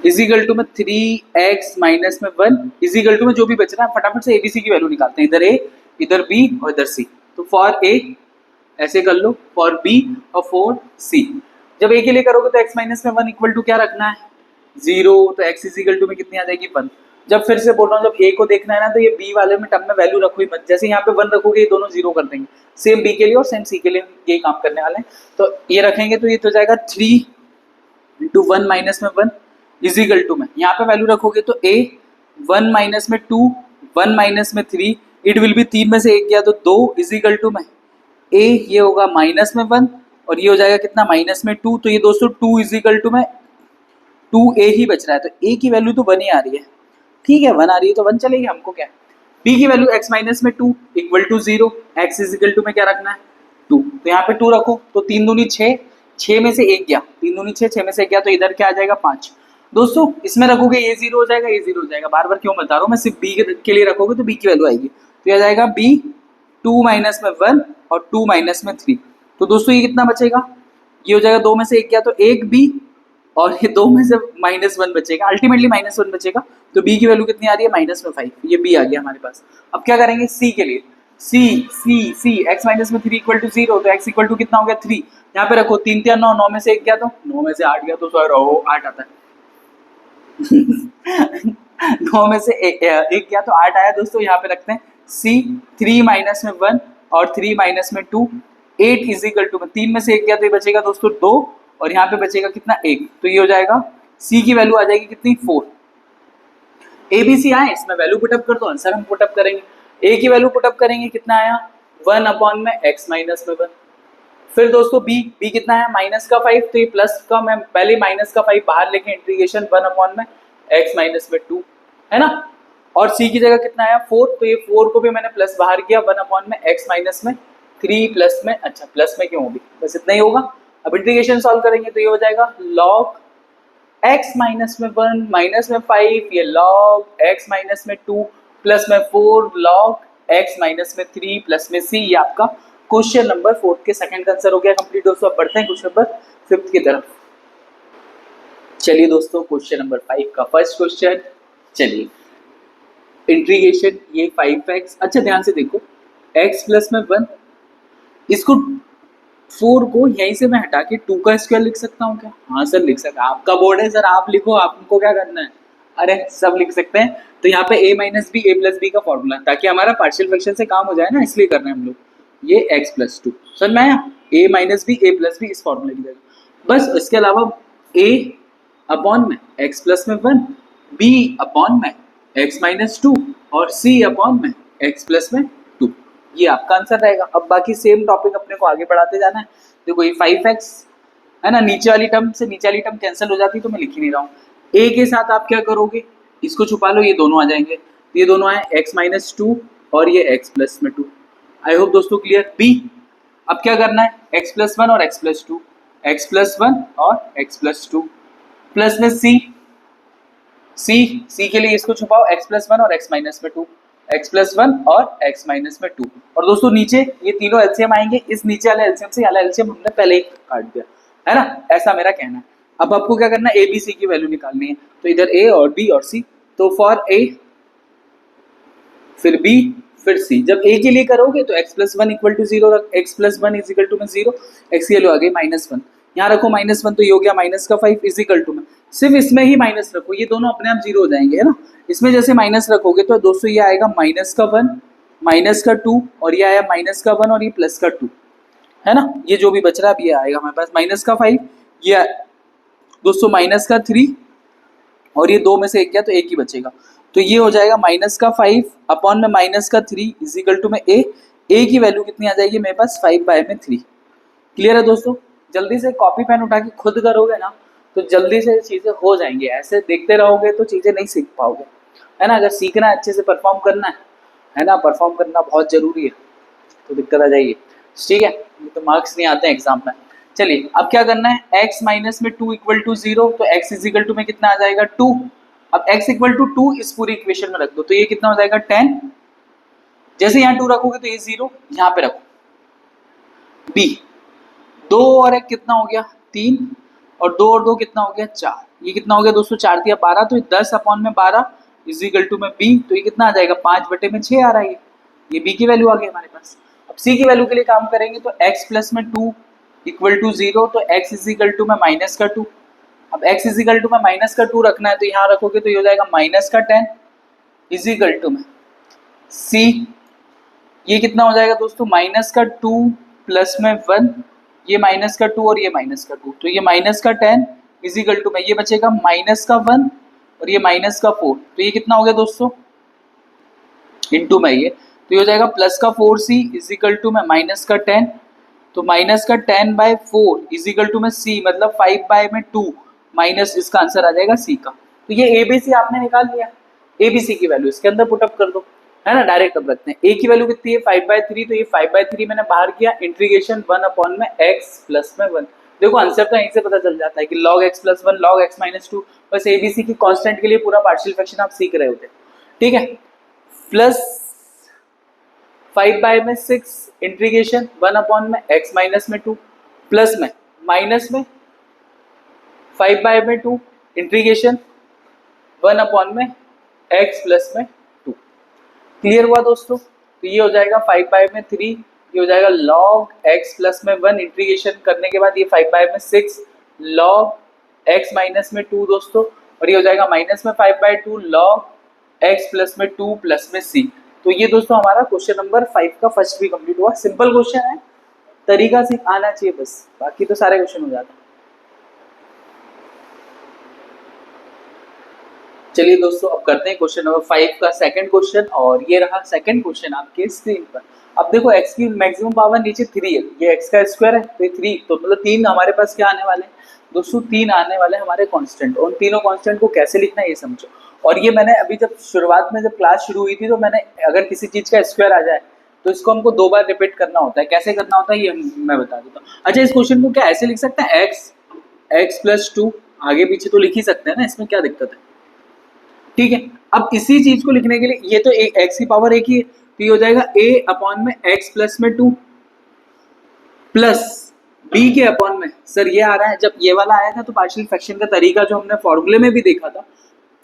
इज इक्वल टू में 3x माइनस में 1 इज इक्वल टू में जो भी बच रहा है फटाफट से एबीसी की वैल्यू निकालते हैं, इधर a इधर b और इधर c। तो फॉर a ऐसे कर लो, फॉर b और फॉर c। जब a के लिए करोगे तो x माइनस में 1 इक्वल टू क्या रखना है 0, तो x इज इक्वल टू में कितनी आ जाएगी 1। जब फिर से बोल रहा हूँ जब a को देखना है ना तो ये b वाले में टर्म में वैल्यू रखो ही मत, जैसे यहाँ पे 1 रखोगे ये दोनों 0 कर देंगे, सेम b के लिए और सेम c के लिए यही काम करने वाले हैं। तो ये रखेंगे तो ये तो जाएगा 3 इंटू 1 माइनस में 1 इज इक्वल टू में, यहाँ पे वैल्यू रखोगे तो a 1 माइनस में 2 1 माइनस में 3 इट विल बी 3 में से 1 गया तो 2 इज इक्वल टू में a ये होगा माइनस में 1 और ये हो जाएगा कितना माइनस में 2, तो ये दोस्तों 2 इज इक्वल टू में 2a ही बच रहा है, तो a की वैल्यू तो 1 ही आ रही है, ठीक है 1 आ रही है तो 1 चलेगी, हमको क्या। b की वैल्यू x माइनस में 2 equal to 0, x is equal to में क्या रखना है 2, तो यहाँ पे 2 रखो, तो 3 दूनी 6, 6 में से 1 गया, 3 दूनी 6, 6 में से 1 गया तो इधर क्या आ जाएगा 5। दोस्तों इसमें रखोगे ये 0 हो जाएगा, ये 0 हो जाएगा, बार बार क्यों बता रहा हूँ मैं, सिर्फ b के लिए रखोगे तो b की वैल्यू आएगी, तो ये आ जाएगा b 2 माइनस में 1 और 2 माइनस में 3। तो दोस्तों ये कितना बचेगा, ये हो जाएगा 2 में से 1 गया तो 1 b और ये 2 में से -1 बचेगा, अल्टीमेटली -1 बचेगा, तो b की वैल्यू कितनी आ रही है -5, ये b आ गया हमारे पास। अब क्या करेंगे c के लिए, c x माइनस में 3 इक्वल टू 0, तो x इक्वल टू कितना हो गया 3, यहाँ पे रखो 3 3 9, 9 में से 1 गया तो 9 में से 8 गया तो सर 8 आता है 9 में से 1 गया तो 8 आया दोस्तों। यहाँ पे रखते हैं c 3 माइनस में 1 और 3 माइनस में 2 8 इज इक्वल टू में 3 में से 1 गया तो ये बचेगा दोस्तों 2 और यहाँ पे बचेगा कितना 1, तो ये हो जाएगा c की वैल्यू आ जाएगी कितनी 4। ABC आए, इसमें वैल्यू पुटअप कर दो, आंसर हम पुटअप करेंगे। a की वैल्यू पुटअप करेंगे, कितना आया 1 अपॉन में x माइनस में 1। फिर दोस्तों b कितना है -5, तो ये प्लस का मैं पहले -5 बाहर लेके इंटीग्रेशन 1 अपॉन में x माइनस में 2 है ना, और c की जगह कितना आया 4, तो ये 4 को भी मैंने प्लस बाहर किया 1 अपॉन में x माइनस में 3 प्लस में, अच्छा प्लस में क्यों होगी, बस इतना ही होगा। अब इंटीग्रेशन सॉल्व करेंगे तो ये हो जाएगा log x माइनस में 1 माइनस में 5, ये log x माइनस में 2 प्लस में 4 लॉग एक्स माइनस में 3 प्लस में सी। ये आपका क्वेश्चन नंबर 4 के सेकंड का आंसर हो गया कंप्लीट दोस्तों। अब बढ़ते हैं क्वेश्चन नंबर 5 की तरफ। चलिए दोस्तों क्वेश्चन नंबर 5 का फर्स्ट क्वेश्चन, चलिए इंटीग्रेशन ये 5x, अच्छा ध्यान से देखो x प्लस में 1, इसको 4 को यहीं से मैं हटा के 2 का स्क्वायर लिख सकता हूँ क्या? हाँ सर लिख सकता, आपका बोर्ड है सर, आप लिखो, आपको क्या करना है, अरे सब लिख सकते हैं। तो यहाँ पे a minus b a plus b का फॉर्मूला, ताकि हमारा पार्शियल फ्रैक्शन से काम हो जाए ना, इसलिए कर रहे हैं हम लोग। ये x प्लस 2 सर मैं a minus b a plus b इस फॉर्मूले की जगह, बस इसके अलावा a अपॉन में x प्लस में 1, b अपॉन में x माइनस 2 और c अपॉन में x प्लस में 2, ये आपका आंसर रहेगा। अब बाकी सेम टॉपिक अपने को आगे बढ़ाते जाना है। देखो ये 5x है ना, नीचे वाली टर्म से नीचे वाली टर्म कैंसिल हो जाती है, तो मैं लिख ही नहीं रहा हूँ। a के साथ आप क्या करोगे, इसको छुपा लो, ये दोनों आ जाएंगे, ये दोनों आए x माइनस 2 और ये x प्लस में 2। आई होप दोस्तों क्लियर। b अब क्या करना है, x प्लस 1 और x प्लस 2, x प्लस 1 और x प्लस 2 प्लस में c के लिए इसको छुपाओ, x प्लस 1 और x माइनस में 2, x प्लस 1 और x माइनस में 2। और दोस्तों नीचे ये तीनों एलसीएम आएंगे, इस नीचे वाले एलसीएम से वाला एलसीएम हमने पहले ही काट दिया है ना, ऐसा मेरा कहना है। अब आपको क्या करना है, ए बी सी की वैल्यू निकालनी है, तो इधर a और b और c, तो फॉर a फिर b फिर c। जब a के लिए करोगे तो x प्लस 1 इक्वल टू 0 रख, x plus 1 is equal to में 0, x की वैल्यू आ गई माइनस 1, यहाँ रखो माइनस 1, तो ये हो गया माइनस का 5 इज इक्वल टू में, सिर्फ इसमें ही माइनस रखो, ये दोनों अपने आप 0 हो जाएंगे है ना। इसमें जैसे माइनस रखोगे तो दोस्तों ये आएगा माइनस का 1 माइनस का 2 और ये आया माइनस का 1 और ये प्लस का 2 है ना। ये जो भी बच रहा है अब ये आएगा हमारे पास माइनस का 5, ये दोस्तों माइनस का 3 और ये 2 में से एक गया तो एक ही बचेगा, तो ये हो जाएगा माइनस का 5 अपॉन में माइनस का 3 इज इक्वल टू में a की वैल्यू कितनी आ जाएगी मेरे पास 5 बाय में 3। क्लियर है दोस्तों। जल्दी से कॉपी पेन उठा के खुद करोगे ना तो जल्दी से चीजें हो जाएंगी, ऐसे देखते रहोगे तो चीजें नहीं सीख पाओगे है ना। अगर सीखना है अच्छे से परफॉर्म करना है ना, परफॉर्म करना बहुत जरूरी है, तो दिक्कत आ जाएगी, ठीक है, तो मार्क्स नहीं आते हैं एग्जाम में। चलिए अब क्या करना है, x माइनस में 2 इक्वल टू 0, तो x इज इक्वल टू में कितना आ जाएगा 2। अब x इक्वल टू 2 इस पूरी इक्वेशन में रख दो, तो ये कितना हो जाएगा 10, जैसे यहाँ 2 रखोगे तो ये 0 यहाँ पे रखो। b 2 और 1 कितना हो गया 3 और 2 और 2 कितना हो गया 4, ये कितना हो गया दोस्तों 4 दिया 12, तो 10 अपॉन में 12 इज इक्वल टू में b, तो ये कितना आ जाएगा 5 बटे में 6 आ रहा है, ये b की वैल्यू आ गई हमारे पास। अब c की वैल्यू के लिए काम करेंगे, तो x प्लस में 2 इक्वल टू 0, तो x इज इक्वल टू में माइनस का 2। अब x इज इक्वल टू में माइनस का 2 रखना है, तो यहाँ रखोगे तो ये हो जाएगा माइनस का 10 इज इक्वल टू में c, ये कितना हो जाएगा दोस्तों माइनस का 2 प्लस में 1, ये माइनस का 2 और ये माइनस का 2, तो ये माइनस का 10 इज इक्वल टू में ये बचेगा माइनस का 1 और ये माइनस का 4, तो ये कितना हो गया दोस्तों इनटू में ये, तो ये हो जाएगा प्लस का 4c इज इक्वल टू में माइनस का 10, तो माइनस का 10 बाय 4 इज इक्वल टू में c, मतलब 5 बाय में 2 माइनस, इसका आंसर आ जाएगा c का। तो ये ABC आपने निकाल लिया, ABC की वैल्यू इसके अंदर पुटअप कर दो है ना, डायरेक्ट अब रखते हैं। a की वैल्यू कितनी है 5 बाय 3, तो ये 5 बाय 3 मैंने बाहर किया, इंटीग्रेशन 1 अपॉन में x प्लस में 1। देखो आंसर तो यहीं से पता चल जाता है कि log x plus 1 log x minus 2, बस ABC की कांस्टेंट के लिए पूरा पार्शियल फ्रैक्शन आप सीख रहे होते, ठीक है। प्लस 5 बाय में 6 इंटीग्रेशन 1 अपॉन में x माइनस में 2 प्लस में माइनस में 5 बाय में 2 इंटीग्रेशन 1 अपॉन में x प्लस में 2। क्लियर हुआ दोस्तों। तो ये हो जाएगा 5 बाय में 3, ये हो जाएगा log x प्लस में 1 इंटीग्रेशन करने के बाद ये 5 बाय में 6 log x माइनस में 2 दोस्तों, और ये हो जाएगा माइनस में 5 बाय 2 log x प्लस में 2 प्लस में c। तो ये दोस्तों हमारा क्वेश्चन नंबर 5 का फर्स्ट भी कंप्लीट हुआ। सिंपल क्वेश्चन है, तरीका से आना चाहिए बस, बाकी तो सारे क्वेश्चन हो जाते हैं। चलिए दोस्तों अब करते हैं क्वेश्चन नंबर 5 का सेकंड क्वेश्चन, और ये रहा सेकंड क्वेश्चन आपके स्क्रीन पर। अब देखो x की मैक्सिमम पावर नीचे 3 है, ये x का स्क्वायर है, तो ये 3, तो मतलब 3 हमारे पास क्या आने वाले हैं दोस्तों, 3 आने वाले हमारे कांस्टेंट। उन तीनों कांस्टेंट को कैसे लिखना है ये समझो। और ये मैंने अभी जब शुरुआत में जब क्लास शुरू हुई थी, तो मैंने अगर किसी चीज का स्क्वायर आ जाए तो इसको हमको 2 बार रिपीट करना होता है, कैसे करना होता है ये मैं बता देता हूँ। अच्छा इस क्वेश्चन को क्या ऐसे लिख सकते हैं, x प्लस 2 आगे पीछे तो लिख ही सकते हैं ना, इसमें क्या दिक्कत है, ठीक है। अब इसी चीज को लिखने के लिए ये तो एक्स की पावर एक ही है, तो ये हो जाएगा a अपॉन में x प्लस में 2 प्लस b के अपॉन में, सर ये आ रहा है, जब ये वाला आया था तो पार्शियल फ्रैक्शन का तरीका जो हमने फॉर्मूले में भी देखा था,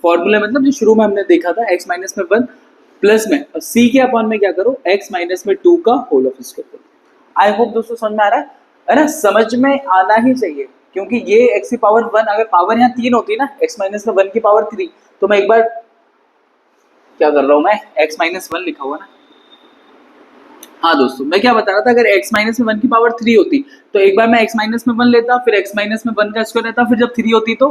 फॉर्मूले मतलब जो शुरू में हमने देखा था x माइनस में 1 प्लस में, और c के अपॉन में क्या करो x माइनस में 2 का होल ऑफ स्क्वायर करो। आई होप दोस्तों समझ में आ रहा है ना, समझ में आना ही चाहिए, क्योंकि ये x की पावर 1, अगर पावर यहाँ 3 होती ना, x माइनस में 1 की पावर 3, तो मैं एक बार क्या कर रहा हूं, मैं x माइनस 1 लिखा हुआ ना। हाँ दोस्तों, मैं क्या बता रहा था, अगर x माइनस में 1 की पावर 3 होती तो एक बार मैं x माइनस में 1 लेता, फिर x माइनस में 1 का स्क्वायर लेता, फिर जब 3 होती तो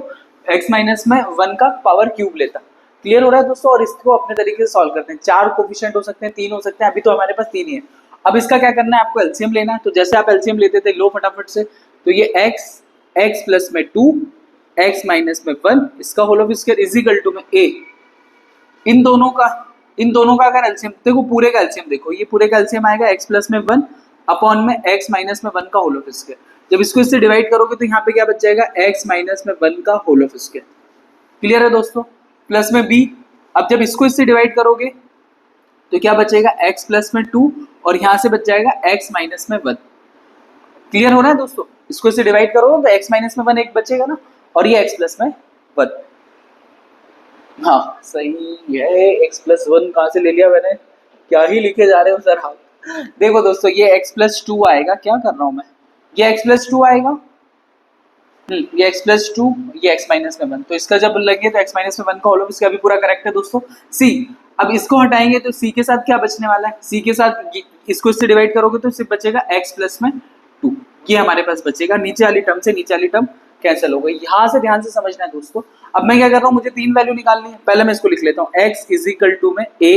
x माइनस में 1 का पावर क्यूब लेता। क्लियर हो रहा है दोस्तों, और इसको अपने तरीके से सॉल्व करते हैं। 4 कोफिशिएंट हो सकते हैं, 3 हो सकते हैं, अभी तो हमारे पास 3 ही है। अब इसका क्या करना है, आपको एलसीएम लेना है, तो जैसे आप एलसीएम लेते थे लो फटाफट से, तो ये x प्लस में 2 x माइनस में 1 इसका whole of square is equal to में a, इन दोनों का अगर एलसीएम देखो, पूरे का एलसीएम देखो, ये पूरे का एलसीएम आएगा x प्लस में 1 अपॉन में x माइनस में 1 का होल ऑफ स्क्वायर। जब इसको इससे डिवाइड करोगे तो यहाँ पे क्या बच जाएगा, x माइनस में 1 का होल ऑफ स्क्वायर। क्लियर है दोस्तों, प्लस में b, अब जब इसको इससे डिवाइड करोगे तो क्या बचेगा, x प्लस में 2 और यहाँ से बच जाएगा x माइनस में 1। क्लियर हो रहा है दोस्तों, इसको इससे डिवाइड करोगे तो x माइनस में 1 एक बचेगा ना, और ये x प्लस में 1। हाँ सही है, x प्लस 1 कहाँ से ले लिया मैंने, क्या ही लिखे जा रहे हो सर आप। देखो दोस्तों, ये x प्लस 2 आएगा, क्या कर रहा हूं मैं, ये x प्लस 2 आएगा, ये x प्लस 2, ये x माइनस में 1, तो इसका जब लगे तो x माइनस में 1 का होल ऑफ इसका भी पूरा करेक्ट है दोस्तों। c, अब इसको हटाएंगे तो c के साथ क्या बचने वाला है, c के साथ इसको इससे डिवाइड करोगे तो सिर्फ बचेगा x प्लस में 2, ये हमारे पास बचेगा, नीचे वाली टर्म से नीचे वाली टर्म कैंसिल हो गई। यहाँ से ध्यान से समझना है दोस्तों। अब मैं क्या कर रहा हूँ, मुझे 3 वैल्यू निकालनी है, पहले मैं इसको लिख लेता हूँ, x इज इक्वल टू में a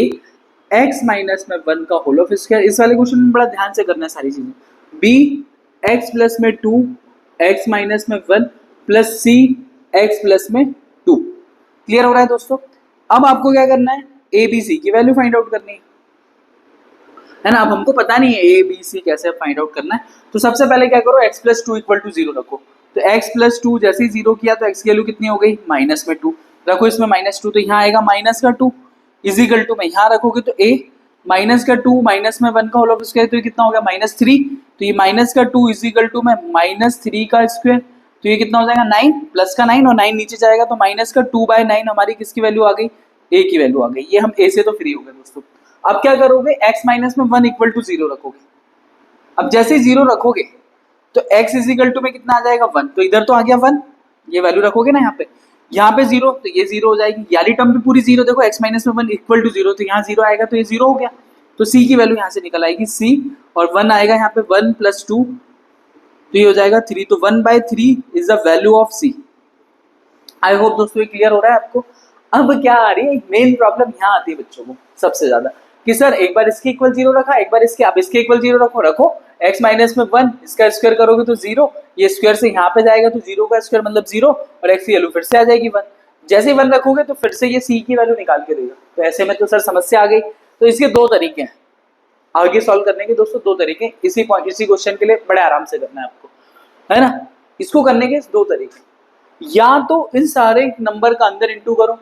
x माइनस में 1 का होल ऑफ स्क्वायर, इस वाले क्वेश्चन में बड़ा ध्यान से करना है सारी चीजें, b x प्लस में 2 x माइनस में 1 प्लस c x प्लस में 2। क्लियर हो रहा है दोस्तों। अब आपको क्या करना है, a b c की वैल्यू फाइंड आउट करनी है ना। अब हमको पता नहीं है a b c कैसे फाइंड आउट करना है, तो सबसे पहले क्या करो, x प्लस 2 इक्वल टू 0 रखो, तो x प्लस 2 जैसे ही 0 किया तो x की वैल्यू कितनी हो गई, माइनस में 2 रखो, इसमें माइनस 2 तो यहाँ आएगा माइनस का 2 इज इक्वल टू में यहाँ रखोगे तो a माइनस का 2 माइनस में 1 का होल ऑफ स्क्वायर, तो ये कितना हो गया, माइनस 3, तो ये माइनस का 2 इज इक्वल टू में माइनस 3 का स्क्वायर, तो ये कितना हो जाएगा 9 प्लस का 9 और 9 नीचे जाएगा, तो माइनस का 2/9 हमारी किसकी वैल्यू आ गई, a की वैल्यू आ गई। ये हम a से तो फ्री हो गए दोस्तों। अब क्या करोगे, x माइनस में 1 इक्वल टू 0 रखोगे, अब जैसे ही 0 रखोगे तो x इज इक्वल टू में कितना आ जाएगा 1, तो इधर तो आ गया 1, ये वैल्यू रखोगे ना यहाँ पे 0, तो ये 0 हो जाएगी, याली टर्म भी पूरी 0, देखो x माइनस में 1 इक्वल टू 0, तो यहाँ 0 आएगा तो ये 0 हो गया, तो c की वैल्यू यहाँ से निकल आएगी c, और 1 आएगा यहाँ पे 1 प्लस 2, तो ये हो जाएगा 3, तो 1/3 is the value of c। I hope दोस्तों ये क्लियर हो रहा है आपको। अब क्या आ रही है, मेन प्रॉब्लम यहाँ आती है बच्चों को सबसे ज्यादा, कि सर एक बार इसके इक्वल 0 रखा, एक बार इसके, अब इसके इक्वल 0 रखो x माइनस में 1 इसका स्क्वायर करोगे तो 0, ये स्क्वायर से यहाँ पे जाएगा तो 0 का स्क्वायर मतलब 0, और x की वैल्यू फिर से आ जाएगी 1, जैसे ही 1 रखोगे तो फिर से ये c की वैल्यू निकाल के देगा, तो ऐसे में तो सर समस्या आ गई। तो इसके 2 तरीके हैं आगे सॉल्व करने के दोस्तों, 2 तरीके, इसी क्वेश्चन के लिए बड़े आराम से करना है आपको, है ना। इसको करने के 2 तरीके, या तो इन सारे नंबर का अंदर इंटू करो,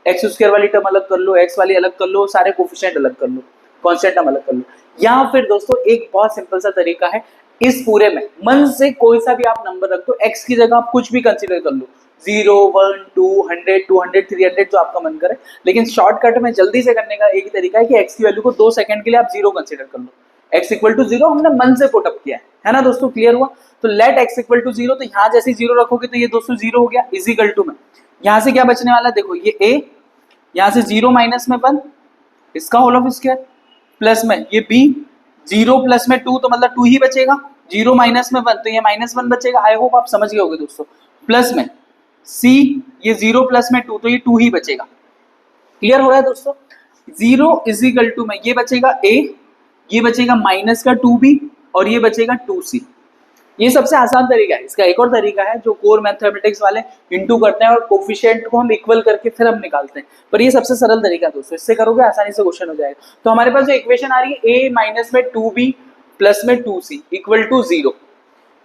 एक्स स्क्वायर वाली टर्म अलग कर लो, एक्स वाली अलग कर लो, सारे कोफिशिएंट अलग कर लो, कांस्टेंट टर्म अलग कर लो, या फिर दोस्तों एक बहुत सिंपल सा तरीका है, इस पूरे में मन से कोई सा भी आप नंबर रख दो, एक्स की जगह आप कुछ भी कंसीडर कर लो, 0 1 2 100 200 300 जो आपका मन करे, लेकिन शॉर्टकट में जल्दी से करने का एक ही तरीका है कि एक्स की वैल्यू को 2 सेकंड के लिए आप 0 कंसीडर कर लो, एक्स इक्वल टू 0 हमने मन से पुट अप किया है ना दोस्तों। क्लियर हुआ, तो लेट एक्स इक्वल टू 0, तो यहाँ जैसे 0 रखोगे तो ये दोस्तों 0 हो गया, इज इक्वल टू में यहाँ से क्या बचने वाला है, देखो ये a, यहाँ से 0 माइनस में 1 इसका होल ऑफ स्क्वायर, प्लस में ये b 0 प्लस में 2 तो मतलब 2 ही बचेगा, 0 माइनस में 1 तो ये -1 बचेगा। आई होप आप समझ गए होंगे दोस्तों। प्लस में c ये 0 प्लस में 2 तो ये 2 ही बचेगा। क्लियर हो रहा है दोस्तों। 0 इज इक्वल टू में ये बचेगा a, ये बचेगा माइनस का 2b और ये बचेगा 2c। ये सबसे आसान तरीका है। इसका एक और तरीका है जो कोर मैथमेटिक्स वाले इंटू करते हैं और कोफिशिएंट को हम इक्वल करके फिर हम निकालते हैं, पर ये सबसे सरल तरीका है दोस्तों, इससे करोगे आसानी से क्वेश्चन हो जाएगा। तो हमारे पास जो इक्वेशन आ रही है a माइनस में 2b प्लस में 2c इक्वल टू 0।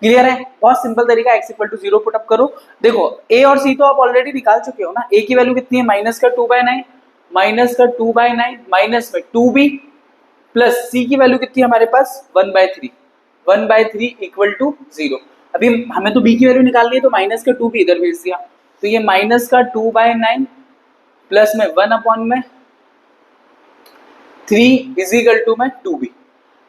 क्लियर है? बहुत सिंपल तरीका, x इक्वल टू 0 पुटअप करो। देखो a और c तो आप ऑलरेडी निकाल चुके हो ना। a की वैल्यू कितनी है, माइनस का 2/9, माइनस का 2/9 माइनस में 2b प्लस c की वैल्यू कितनी है हमारे पास 1/3, 1/3 इक्वल टू 0। अभी हमें तो b की वैल्यू निकालनी है तो माइनस का 2b इधर भेज दिया, तो ये माइनस का 2/9 प्लस में 1/3 इज इक्वल टू में 2b।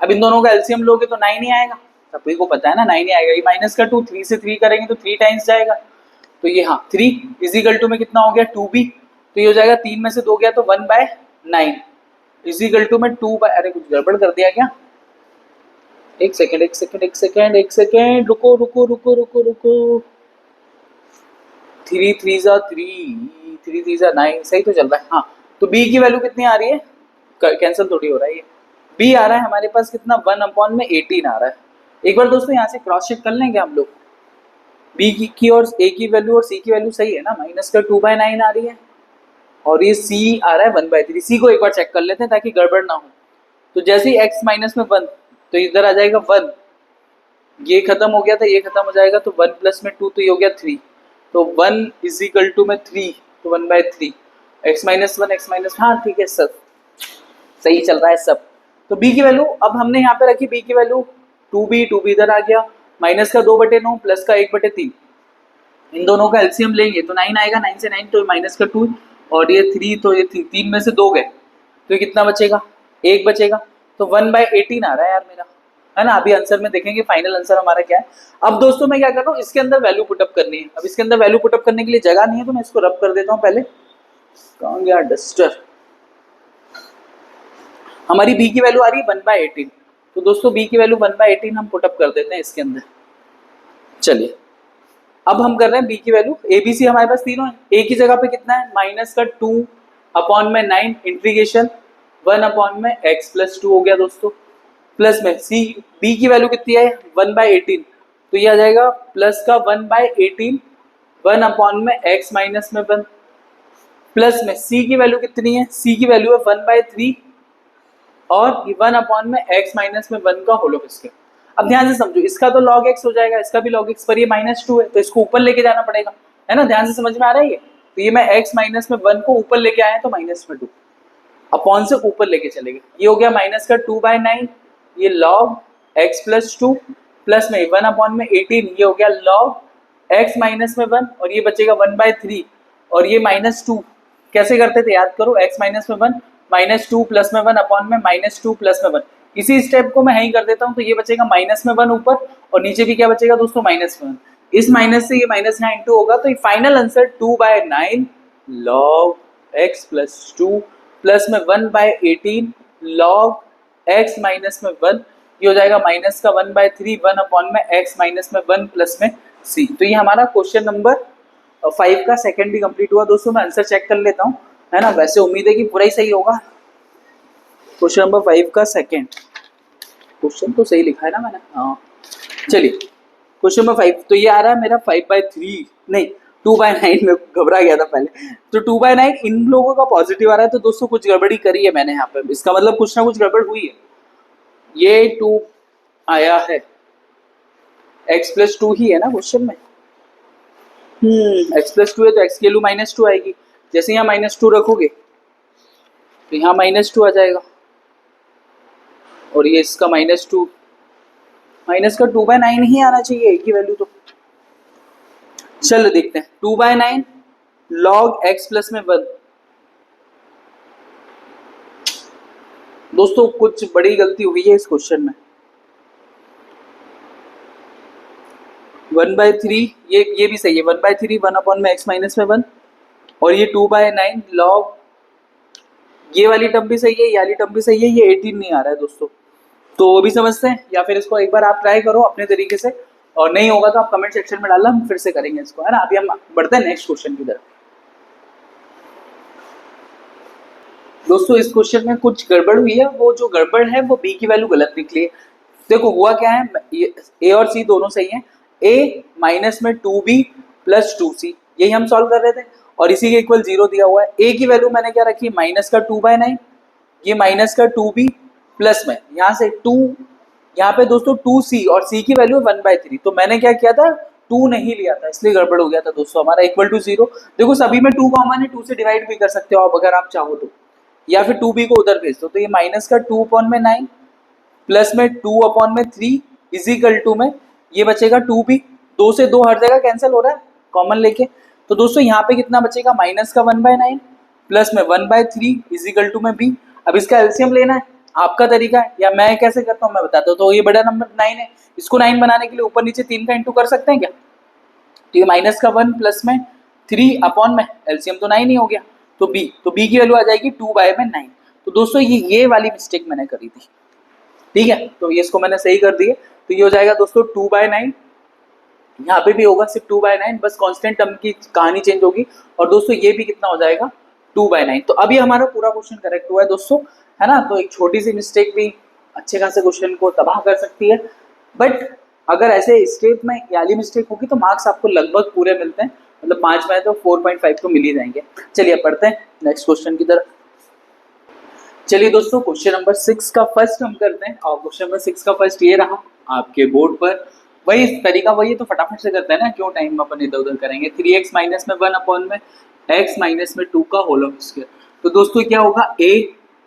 अब इन दोनों का एलसीएम लोगे तो 9 ही आएगा, सभी को पता है ना 9 ही आएगा। ये माइनस का 2 3 से 3 करेंगे तो 3 टाइम्स जाएगा, तो ये हाँ 3 इज इक्वल टू में कितना हो गया 2b, तो ये हो जाएगा 3 में से 2 गया तो 1/9 इज इक्वल टू में 2 बाय, अरे कुछ गड़बड़ कर दिया क्या, एक सेकेंड एक सेकेंड एक सेकेंड एक सेकेंड, रुको रुको रुको रुको रुको, 3 3 जा 3 3 3 जा 9, सही तो चल रहा है। हाँ तो b की वैल्यू कितनी आ रही है, कैंसिल थोड़ी हो रहा है, ये b आ रहा है हमारे पास कितना 1/18 आ रहा है। एक बार दोस्तों यहाँ से क्रॉस चेक कर लेंगे हम लोग, b की और a की वैल्यू और c की वैल्यू सही है ना, माइनस का 2/9 आ रही है और ये c आ रहा है 1/3। c को एक बार चेक कर लेते हैं ताकि गड़बड़ ना हो। तो जैसे ही x माइनस में 1 तो इधर आ जाएगा 1, ये खत्म हो गया था, ये खत्म हो जाएगा तो 1 प्लस में 2 तो ये हो गया 3, तो 1 इज इक्वल टू में 3, तो 1/3 x माइनस 1 x माइनस, हाँ ठीक है सब सही चल रहा है सब। तो b की वैल्यू अब हमने यहाँ पे रखी, b की वैल्यू 2b इधर आ गया, माइनस का 2/9 प्लस का 1/3, इन दोनों का एलसीएम लेंगे तो 9 आएगा, 9 से 9 तो माइनस का 2 और ये 3, तो ये 3 में से 2 गए तो कितना बचेगा, 1 बचेगा, तो 1/18 आ रहा है यार मेरा, है ना। अभी आंसर में देखेंगे फाइनल आंसर हमारा क्या है। अब दोस्तों मैं क्या कर रहा हूँ, इसके अंदर वैल्यू पुटअप करनी है। अब इसके अंदर वैल्यू पुटअप करने के लिए जगह नहीं है तो मैं इसको रब कर देता हूँ पहले, कहाँ गया डस्टर। हमारी b की वैल्यू आ रही है 1/18, तो दोस्तों b की वैल्यू 1/18 हम पुटअप कर देते हैं इसके अंदर। चलिए अब हम कर रहे हैं b की वैल्यू, a b c हमारे पास तीनों है। a की जगह पे कितना है, माइनस का 2/9 इंटीग्रेशन 1/x प्लस 2 हो गया दोस्तों, प्लस में c b की वैल्यू कितनी है 1/18, तो ये आ जाएगा प्लस का 1/18 1/x माइनस में 1, प्लस में c की वैल्यू कितनी है, c की वैल्यू है 1/3 और 1/x माइनस में 1 का होल स्क्वायर। अब ध्यान से समझो, इसका तो log x हो जाएगा, इसका भी log x, पर ये -2 है तो इसको ऊपर लेके जाना पड़ेगा, है ना। ध्यान से समझ में आ रहा है ये, तो ये मैं x माइनस में 1 को ऊपर लेके आया तो माइनस में 2 अपॉन से ऊपर लेके चलेगा, ये हो गया माइनस का 2/9, ये log x प्लस 2 प्लस में 1/18, ये हो गया log x माइनस में 1 और ये बचेगा 1/3 और ये -2 कैसे करते थे याद करो, x माइनस में 1 -2 प्लस में 1 अपॉन में -2 प्लस में 1, इसी स्टेप को मैं यहीं कर देता हूँ तो ये बचेगा माइनस में 1 ऊपर और नीचे भी क्या बचेगा दोस्तों माइनस में 1, इस माइनस से ये माइनस यहाँ इंटू होगा, तो ये final answer 2/9 log x plus 2 plus में 1/18 log x माइनस में 1, ये हो जाएगा माइनस का 1/3 1 अपॉन में x माइनस में 1 प्लस में c। तो ये हमारा क्वेश्चन नंबर 5 का सेकंड भी कंप्लीट हुआ दोस्तों। मैं आंसर चेक कर लेता हूँ, है ना, वैसे उम्मीद है कि पूरा ही सही होगा। क्वेश्चन नंबर 5 का सेकंड, क्वेश्चन तो सही लिखा है ना मैंने, हाँ चलिए क्वेश्चन नंबर 5, तो ये आ रहा है मेरा 5/3 नहीं 2/9 में घबरा गया था पहले, तो 2/9 इन लोगों का पॉजिटिव आ रहा है, तो दोस्तों कुछ गड़बड़ी करी है मैंने यहाँ पे, इसका मतलब कुछ ना कुछ गड़बड़ हुई है। ये 2 आया है, x प्लस 2 ही है ना क्वेश्चन में, x प्लस 2 है तो x की वैल्यू -2 आएगी, जैसे यहाँ -2 रखोगे तो यहाँ -2 आ जाएगा और ये इसका -2, माइनस का 2/9 ही आना चाहिए a की वैल्यू। तो चलो देखते हैं, 2/9 log x प्लस में 1, दोस्तों कुछ बड़ी गलती हुई है इस क्वेश्चन में, 1/3 ये भी सही है, 1/3 1 अपॉन में x माइनस में 1 और ये 2/9 log, ये वाली टर्म भी सही है, ये वाली टर्म भी सही है, ये 18 नहीं आ रहा है दोस्तों, तो वो भी समझते हैं, या फिर इसको एक बार आप ट्राई करो अपने तरीके से और नहीं होगा तो आप कमेंट सेक्शन में डालना, हम फिर से करेंगे इसको, है ना। अभी हम बढ़ते हैं नेक्स्ट क्वेश्चन की तरफ। दोस्तों इस क्वेश्चन में कुछ गड़बड़ हुई है, वो जो गड़बड़ है वो b की वैल्यू गलत निकली है। देखो हुआ क्या है, a और c दोनों सही है, a माइनस में 2b प्लस 2c, यही हम सॉल्व कर रहे थे और इसी के इक्वल 0 दिया हुआ है। a की वैल्यू मैंने क्या रखी, माइनस का 2/9, ये माइनस का 2b प्लस में यहाँ से 2 यहाँ पे दोस्तों 2c और c की वैल्यू 1/3, तो मैंने क्या किया था 2 नहीं लिया था, इसलिए गड़बड़ हो गया था दोस्तों, हमारा इक्वल टू 0। देखो सभी में 2 कॉमन है, 2 से डिवाइड भी कर सकते हो आप अगर आप चाहो तो, या फिर 2b को उधर भेज दो, तो ये माइनस का 2/9 प्लस में 2/3 इजिकल टू में ये बचेगा 2b, 2 से 2 हर जगह कैंसिल हो रहा है कॉमन लेके, तो दोस्तों यहाँ पे कितना बचेगा माइनस का 1/9 प्लस में 1/3 इजिकल टू में b। अब इसका एलसीएम लेना है, आपका तरीका है, या मैं कैसे करता हूँ मैं बताता हूँ। तो ये बड़ा नंबर 9 है, इसको 9 बनाने के लिए ऊपर नीचे 3 का इंटू कर सकते हैं क्या, तो ये माइनस का 1 प्लस में 3 अपॉन में एलसीएम तो 9 ही हो गया, तो b की वैल्यू आ जाएगी 2/9। तो दोस्तों ये वाली मिस्टेक मैंने करी थी, ठीक है, तो ये इसको मैंने सही कर दिया, तो ये हो जाएगा दोस्तों 2/9, यहाँ पे भी होगा सिर्फ 2/9, बस कांस्टेंट टर्म की कहानी चेंज होगी, और दोस्तों ये भी कितना हो जाएगा 2/9। तो अभी हमारा पूरा क्वेश्चन करेक्ट हुआ है दोस्तों, है ना। तो एक छोटी सी मिस्टेक भी अच्छे खासे क्वेश्चन को तबाह कर सकती है, बट अगर ऐसे स्टेप में ये वाली मिस्टेक होगी तो मार्क्स आपको लगभग पूरे मिलते हैं, मतलब 5 में तो 4.5 तो मिल ही जाएंगे। चलिए पढ़ते हैं नेक्स्ट क्वेश्चन की तरफ। चलिए दोस्तों क्वेश्चन नंबर 6 का फर्स्ट हम करते हैं, और क्वेश्चन नंबर 6 का फर्स्ट ये रहा आपके बोर्ड पर, वही तरीका वही, तो फटाफट से करते हैं ना, क्यों टाइम अपन इधर उधर करेंगे। 3x माइनस में 1 अपॉन में x माइनस में 2 का होल ऑफ स्क्वायर, तो दोस्तों क्या होगा a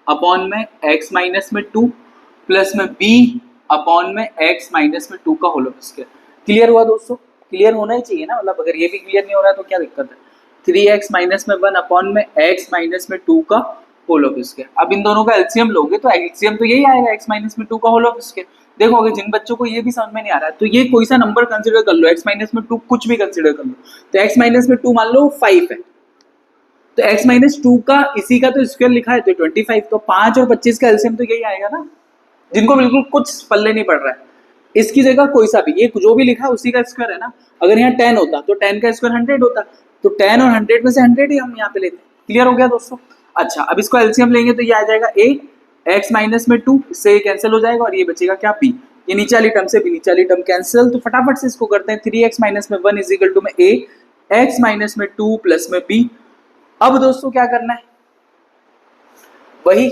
अपॉन में x माइनस में 2 प्लस में b अपॉन में x माइनस में 2 का होल ऑफ स्क्वायर। क्लियर हुआ दोस्तों, क्लियर होना ही चाहिए ना, मतलब अगर ये भी क्लियर नहीं हो रहा है तो क्या दिक्कत है। 3x माइनस में 1 अपॉन में x माइनस में 2 का होल ऑफ स्क्वायर। अब इन दोनों का एलसीएम लोगे तो एलसीएम तो यही आएगा x माइनस में 2 का होल ऑफ स्क्वायर। देखोगे जिन बच्चों को ये भी समझ में नहीं आ रहा है तो ये कोई सा नंबर कंसीडर कर लो, x माइनस में 2 कुछ भी कंसीडर कर लो, तो x माइनस में 2 मान लो 5 है, तो x माइनस 2 का इसी का तो स्क्वायर लिखा है तो 25, तो 5 और 25 का एलसीएम तो यही आएगा ना, जिनको बिल्कुल कुछ पल्ले नहीं पड़ रहा है। इसकी जगह कोई सा भी, ये जो भी लिखा है उसी का स्क्वायर है ना, अगर यहाँ 10 होता तो 10 का स्क्वायर 100 होता, तो 10 और 100 में से 100 ही हम यहाँ पे लेते हैं। क्लियर हो गया दोस्तों। अच्छा अब इसको एलसीएम लेंगे तो ये आ जाएगा a x माइनस में 2, इससे कैंसिल हो जाएगा, और ये बचेगा क्या b, ये नीचे वाली टर्म से भी नीचे वाली टर्म कैंसिल, तो फटाफट से इसको करते हैं। 3x माइनस में 1 इज इक्वल टू में a x माइनस में 2 प्लस में b। अब दोस्तों क्या करना है, वही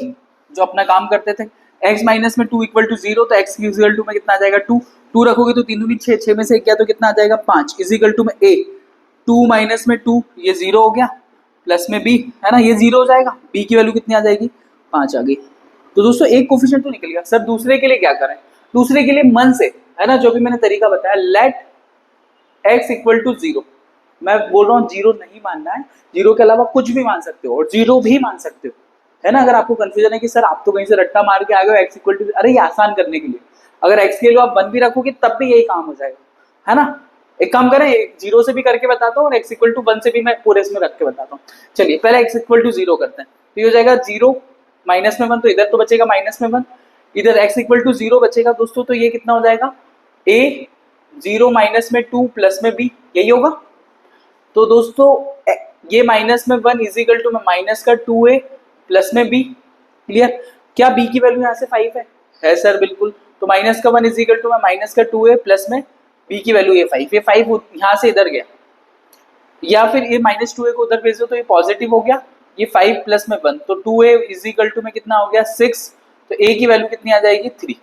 जो अपना काम करते थे, x माइनस में 2 इक्वल टू 0, तो x इक्वल टू में कितना आ जाएगा 2, 2 रखोगे तो 3 दूनी 6, 6 में से 1 गया तो कितना आ जाएगा 5 इज इक्वल टू में a 2 माइनस में 2, ये 0 हो गया, प्लस में b है ना, ये 0 हो जाएगा, b की वैल्यू कितनी आ जाएगी 5 आ गई। तो दोस्तों एक कोफिशिएंट तो निकल गया। सर दूसरे के लिए क्या करें, दूसरे के लिए मन से, है ना, जो भी मैंने तरीका बताया, लेट x इक्वल टू 0, मैं बोल रहा हूँ 0 नहीं मानना है, 0 के अलावा कुछ भी मान सकते हो और 0 भी मान सकते हो, है ना। अगर आपको कंफ्यूजन है कि सर आप तो कहीं से रट्टा मार के आ गए x इक्वल टू, अरे ये आसान करने के लिए अगर x के लिए आप 1 भी रखोगे तब भी यही काम हो जाएगा, है ना। एक काम करें, 0 से भी करके बताता हूँ और x इक्वल टू 1 से भी मैं पूरे इसमें रख के बताता हूँ। चलिए पहले x इक्वल टू 0 करते हैं, तो ये हो जाएगा 0 माइनस में 1, तो इधर तो बचेगा माइनस में 1, इधर x इक्वल टू 0 बचेगा दोस्तों, तो ये कितना हो जाएगा a 0 माइनस में 2 प्लस में b, यही होगा। तो दोस्तों ये माइनस में 1 इज इक्वल टू में माइनस का 2a प्लस में b। क्लियर, क्या b की वैल्यू यहाँ से 5 है सर बिल्कुल, तो माइनस का 1 इज इक्वल टू में माइनस का 2a प्लस में b की वैल्यू ये 5, ये 5 यहाँ से इधर गया, या फिर ये माइनस 2a को उधर भेज दो तो ये पॉजिटिव हो गया, ये 5 प्लस में 1, तो 2a इज इक्वल टू में कितना हो गया 6, तो a की वैल्यू कितनी आ जाएगी 3,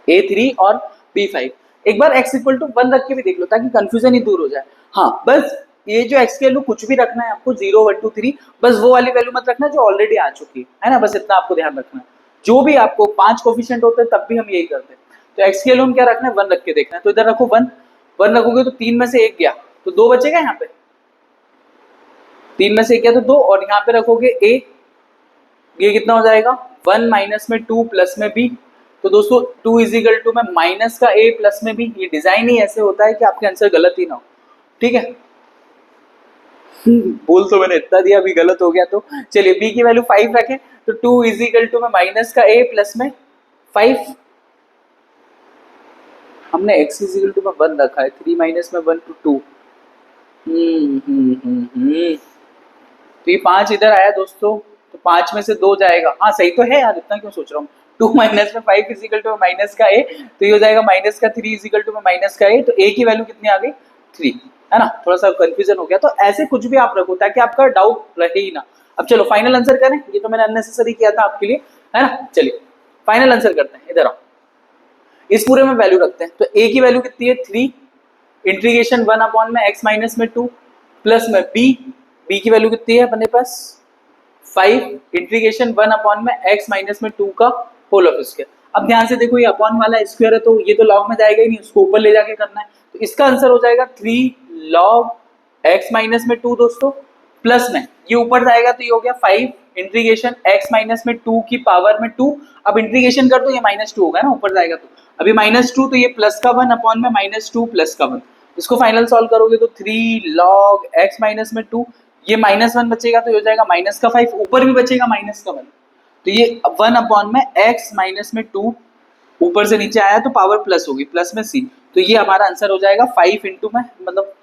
a 3 और b 5। एक बार x इक्वल टू 1 रख के भी देख लो ताकि कंफ्यूजन ही दूर हो जाए। हाँ बस ये जो x की वैल्यू कुछ भी रखना है आपको 0 1 2 3, बस वो वाली वैल्यू मत रखना जो ऑलरेडी आ चुकी है ना, बस इतना आपको ध्यान रखना है। जो भी आपको 5 कोफिशिएंट होते हैं तब भी हम यही करते हैं, तो x की वैल्यू हम क्या रखना है 1 रख के देखना है, तो इधर रखो 1, 1 रखोगे तो 3 में से 1 गया तो 2 बचेगा, यहाँ पे 3 में से 1 गया तो 2, और यहाँ पे रखोगे a, ये कितना हो जाएगा 1 माइनस में 2 प्लस में b, तो दोस्तों 2 इज इक्वल टू में माइनस का a प्लस में b। ये डिजाइन ही ऐसे होता है कि आपके आंसर गलत ही ना हो, ठीक है। बोल तो मैंने इतना दिया, अभी गलत हो गया तो चलिए b की वैल्यू 5 रखें, तो 2 इज इक्वल टू में माइनस का a प्लस में 5, हमने x इज इक्वल टू में 1 रखा है, 3 माइनस में 1 टू 2, तो ये 5 इधर आया दोस्तों, तो 5 में से 2 जाएगा, हाँ सही तो है यार, इतना क्यों सोच रहा हूँ। 2 माइनस में 5 इज इक्वल टू माइनस का a, तो ये हो जाएगा माइनस का 3 इज इक्वल टू माइनस का a, तो a की वैल्यू कितनी आ गई 3, है ना। थोड़ा सा कंफ्यूजन हो गया, तो ऐसे कुछ भी आप रखो ताकि आपका डाउट रहे ही ना। अब चलो फाइनल आंसर करें, ये तो मैंने अननेसेसरी किया था आपके लिए, है ना। चलिए फाइनल आंसर करते हैं, इधर आओ। इस पूरे में वैल्यू रखते हैं। तो a की वैल्यू कितनी है 3, इंटीग्रेशन 1 अपॉन में x माइनस में 2 प्लस में b की वैल्यू कितनी है अपने पास 5, इंटीग्रेशन 1 अपॉन में x माइनस में 2 का होल ऑफ स्क्वायर। अब ध्यान से देखो ये अपॉन वाला स्क्वायर है तो ये तो लॉग में जाएगा ही नहीं, उसको ऊपर ले जाके करना है। तो इसका आंसर हो जाएगा 3 log x माइनस में 2 दोस्तों, प्लस में ये ऊपर जाएगा तो ये हो गया 5 इंटीग्रेशन x माइनस में 2 की पावर में 2। अब इंटीग्रेशन कर दो ये -2 होगा ना, ऊपर जाएगा तो अभी -2 तो ये प्लस का 1 अपॉन में -2 प्लस का 1। इसको फाइनल सॉल्व करोगे तो 3 log x माइनस में 2, ये -1 बचेगा तो ये हो जाएगा माइनस का 5, ऊपर भी बचेगा माइनस का 1। तो ये 1 अपॉन में x माइनस में 2 ऊपर से नीचे आया तो पावर प्लस होगी, प्लस में c। तो ये हमारा आंसर हो जाएगा 5 इंटू में मतलब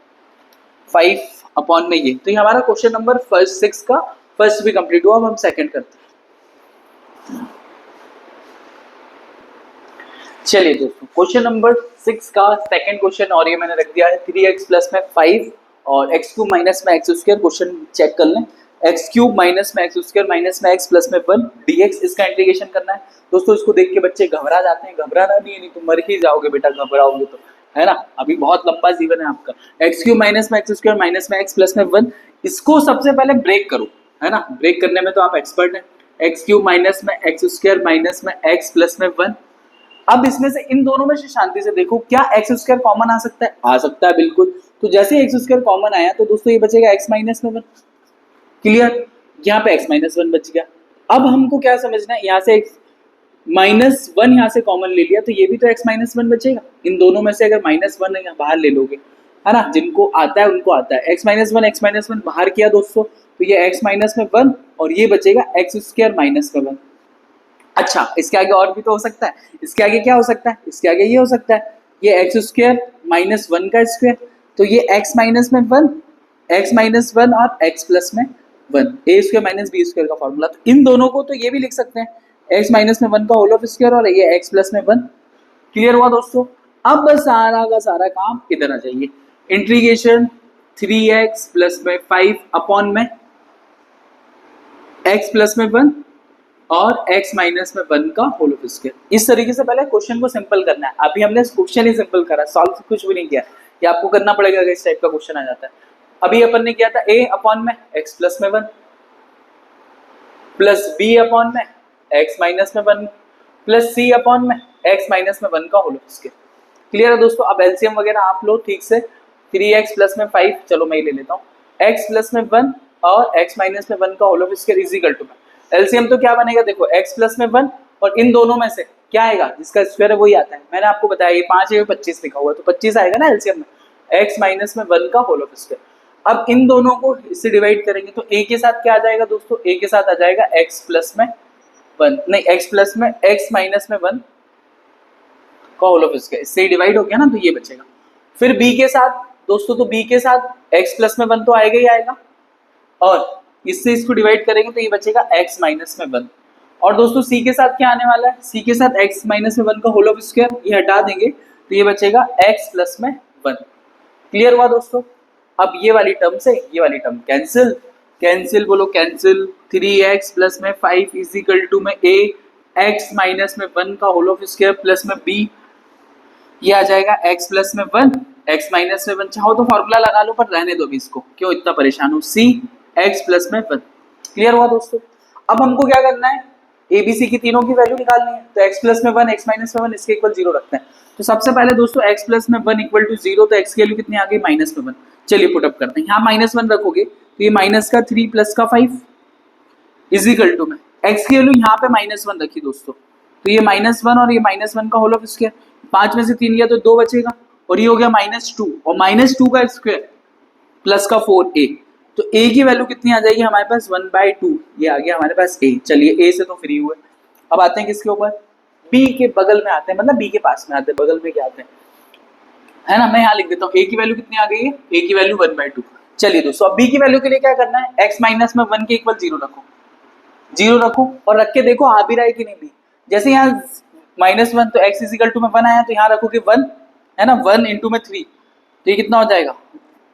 5 अपॉन में ये। तो ये हमारा क्वेश्चन नंबर 6 का फर्स्ट भी कंप्लीट हुआ। अब हम सेकंड करते हैं। चलिए दोस्तों क्वेश्चन नंबर 6 का सेकंड क्वेश्चन, और ये मैंने रख दिया है 3x प्लस में 5 और x क्यूब माइनस में x स्क्वायर। क्वेश्चन चेक कर लें, x क्यूब माइनस में x स्क्वायर माइनस में x प्लस में 1 dx, इसका इंटीग्रेशन करना है। दोस्तों इसको देख के बच्चे घबरा जाते हैं, घबराना नहीं तो मर ही जाओगे बेटा घबराओगे तो, है ना, अभी बहुत लंबा जीवन है आपका। x क्यूब माइनस में x स्क्वायर माइनस में x प्लस में 1, इसको सबसे पहले ब्रेक करो, है ना, ब्रेक करने में तो आप एक्सपर्ट हैं। x क्यूब माइनस में x स्क्वायर माइनस में x प्लस में 1। अब इसमें से इन दोनों में से शांति से देखो क्या x स्क्वायर कॉमन आ सकता है, आ सकता है बिल्कुल। तो जैसे x स्क्वायर कॉमन आया तो दोस्तों ये बचेगा x माइनस में 1, क्लियर, यहाँ पे x माइनस 1 बच गया। अब हमको क्या समझना है, यहाँ से x माइनस 1 यहाँ से कॉमन ले लिया तो ये भी तो x माइनस 1 बचेगा। इन दोनों में से अगर -1 यहाँ बाहर ले लोगे, है ना, जिनको आता है उनको आता है, x माइनस 1 बाहर किया दोस्तों तो ये x माइनस में 1 और ये बचेगा x स्क्वायर माइनस में 1। अच्छा इसके आगे और भी तो हो सकता है, इसके आगे क्या हो सकता है, इसके आगे ये हो सकता है, ये x स्क्वायर माइनस 1 का स्क्वायर, तो ये x माइनस में 1, x माइनस 1 और x प्लस में 1, a square minus b square का फॉर्मूला। तो इन दोनों को तो ये भी लिख सकते हैं x माइनस में 1 का होल ऑफ स्क्वायर और ये x प्लस में 1। क्लियर हुआ दोस्तों। अब बस सारा का सारा काम इधर आ जाइए, इंटीग्रेशन 3x प्लस में 5 अपॉन में x प्लस में 1 और x माइनस में 1 का होल ऑफ स्क्वायर। इस तरीके से पहले क्वेश्चन को सिंपल करना है। अभी हमने क्वेश्चन ही सिंपल करा, सॉल्व कुछ भी नहीं किया, ये आपको करना पड़ेगा अगर इस टाइप का क्वेश्चन आ जाता है। अभी अपन ने किया था a अपॉन में x प्लस में 1 प्लस b अपॉन में x माइनस में 1 प्लस c अपॉन में x माइनस में 1 का होल ऑफ स्क्वायर। क्लियर है दोस्तों। अब एलसीएम वगैरह आप लो ठीक से, 3x प्लस में 5, चलो मैं ही ले लेता हूँ, x प्लस में 1 और x माइनस में 1 का whole of square is equal to, LCM तो क्या बनेगा देखो, x प्लस में 1 और इन दोनों में से क्या आएगा, जिसका स्क्वायर है वही आता है। मैंने आपको बताया ये 5 है 25 लिखा हुआ है तो 25 आएगा ना एलसीएम में, x माइनस में 1 का होल ऑफ स्क्वायर। अब इन दोनों को इससे डिवाइड करेंगे तो a के साथ क्या आ जाएगा दोस्तों, a के साथ आ जाएगा x प्लस में 1, नहीं x प्लस में x माइनस में 1 का होल ऑफ स्क्वायर, इससे डिवाइड हो गया ना तो ये बचेगा। फिर b के साथ दोस्तों, तो b के साथ x प्लस में 1 तो आएगा ही आएगा और इससे इसको डिवाइड करेंगे तो ये बचेगा x माइनस में 1। और दोस्तों c के साथ क्या आने वाला है, c के साथ x माइनस में 1 का होल ऑफ स्क्वायर, ये हटा देंगे तो ये बचेगा x प्लस में 1। क्लियर हुआ दोस्तों। अब ये वाली टर्म से ये वाली टर्म कैंसिल, कैंसिल बोलो कैंसिल, 3x प्लस में 5 इज इक्वल टू में a x माइनस में 1 का होल ऑफ स्क्वायर प्लस में b, ये आ जाएगा x प्लस में 1 x माइनस में 1, चाहो तो फॉर्मूला लगा लो पर रहने दो अभी इसको, क्यों इतना परेशान हो, c x प्लस में 1। क्लियर हुआ दोस्तों। अब हमको क्या करना है, ABC की तीनों की वैल्यू निकालनी है, तो x प्लस में 1 x माइनस में 1 इसके इक्वल 0 रखते हैं। तो सबसे पहले दोस्तों x प्लस में 1 इक्वल टू 0, तो x की वैल्यू कितनी आ गई माइनस में 1। चलिए पुटअप करते हैं, यहाँ -1 रखोगे तो ये माइनस का 3 प्लस का 5 इज इक्वल टू में x की वैल्यू यहाँ पे -1 रखी दोस्तों, तो ये -1 और ये -1 का होल ऑफ स्क्वायर, 5 में से 3 लिया तो 2 बचेगा और ये हो गया -2 और -2 का स्क्वायर प्लस का 4a, तो a की वैल्यू कितनी आ जाएगी हमारे पास 1/2, ये आ गया हमारे पास a। चलिए a से तो फ्री हुए, अब आते हैं किसके ऊपर, b के बगल में आते हैं, मतलब b के पास में आते हैं, बगल में क्या आते हैं, है ना, मैं यहाँ लिख देता हूँ a की वैल्यू कितनी आ गई है, a की वैल्यू 1/2। चलिए दोस्तों अब b की वैल्यू के लिए क्या करना है, x माइनस में 1 के इक्वल 0 रखो, 0 रखो और रख के देखो आ भी रहा है कि नहीं भी। जैसे यहाँ -1 तो x इज इक्वल टू में 1 आया तो यहाँ रखोगे 1, है ना, 1 इंटू में 3 तो ये कितना हो जाएगा,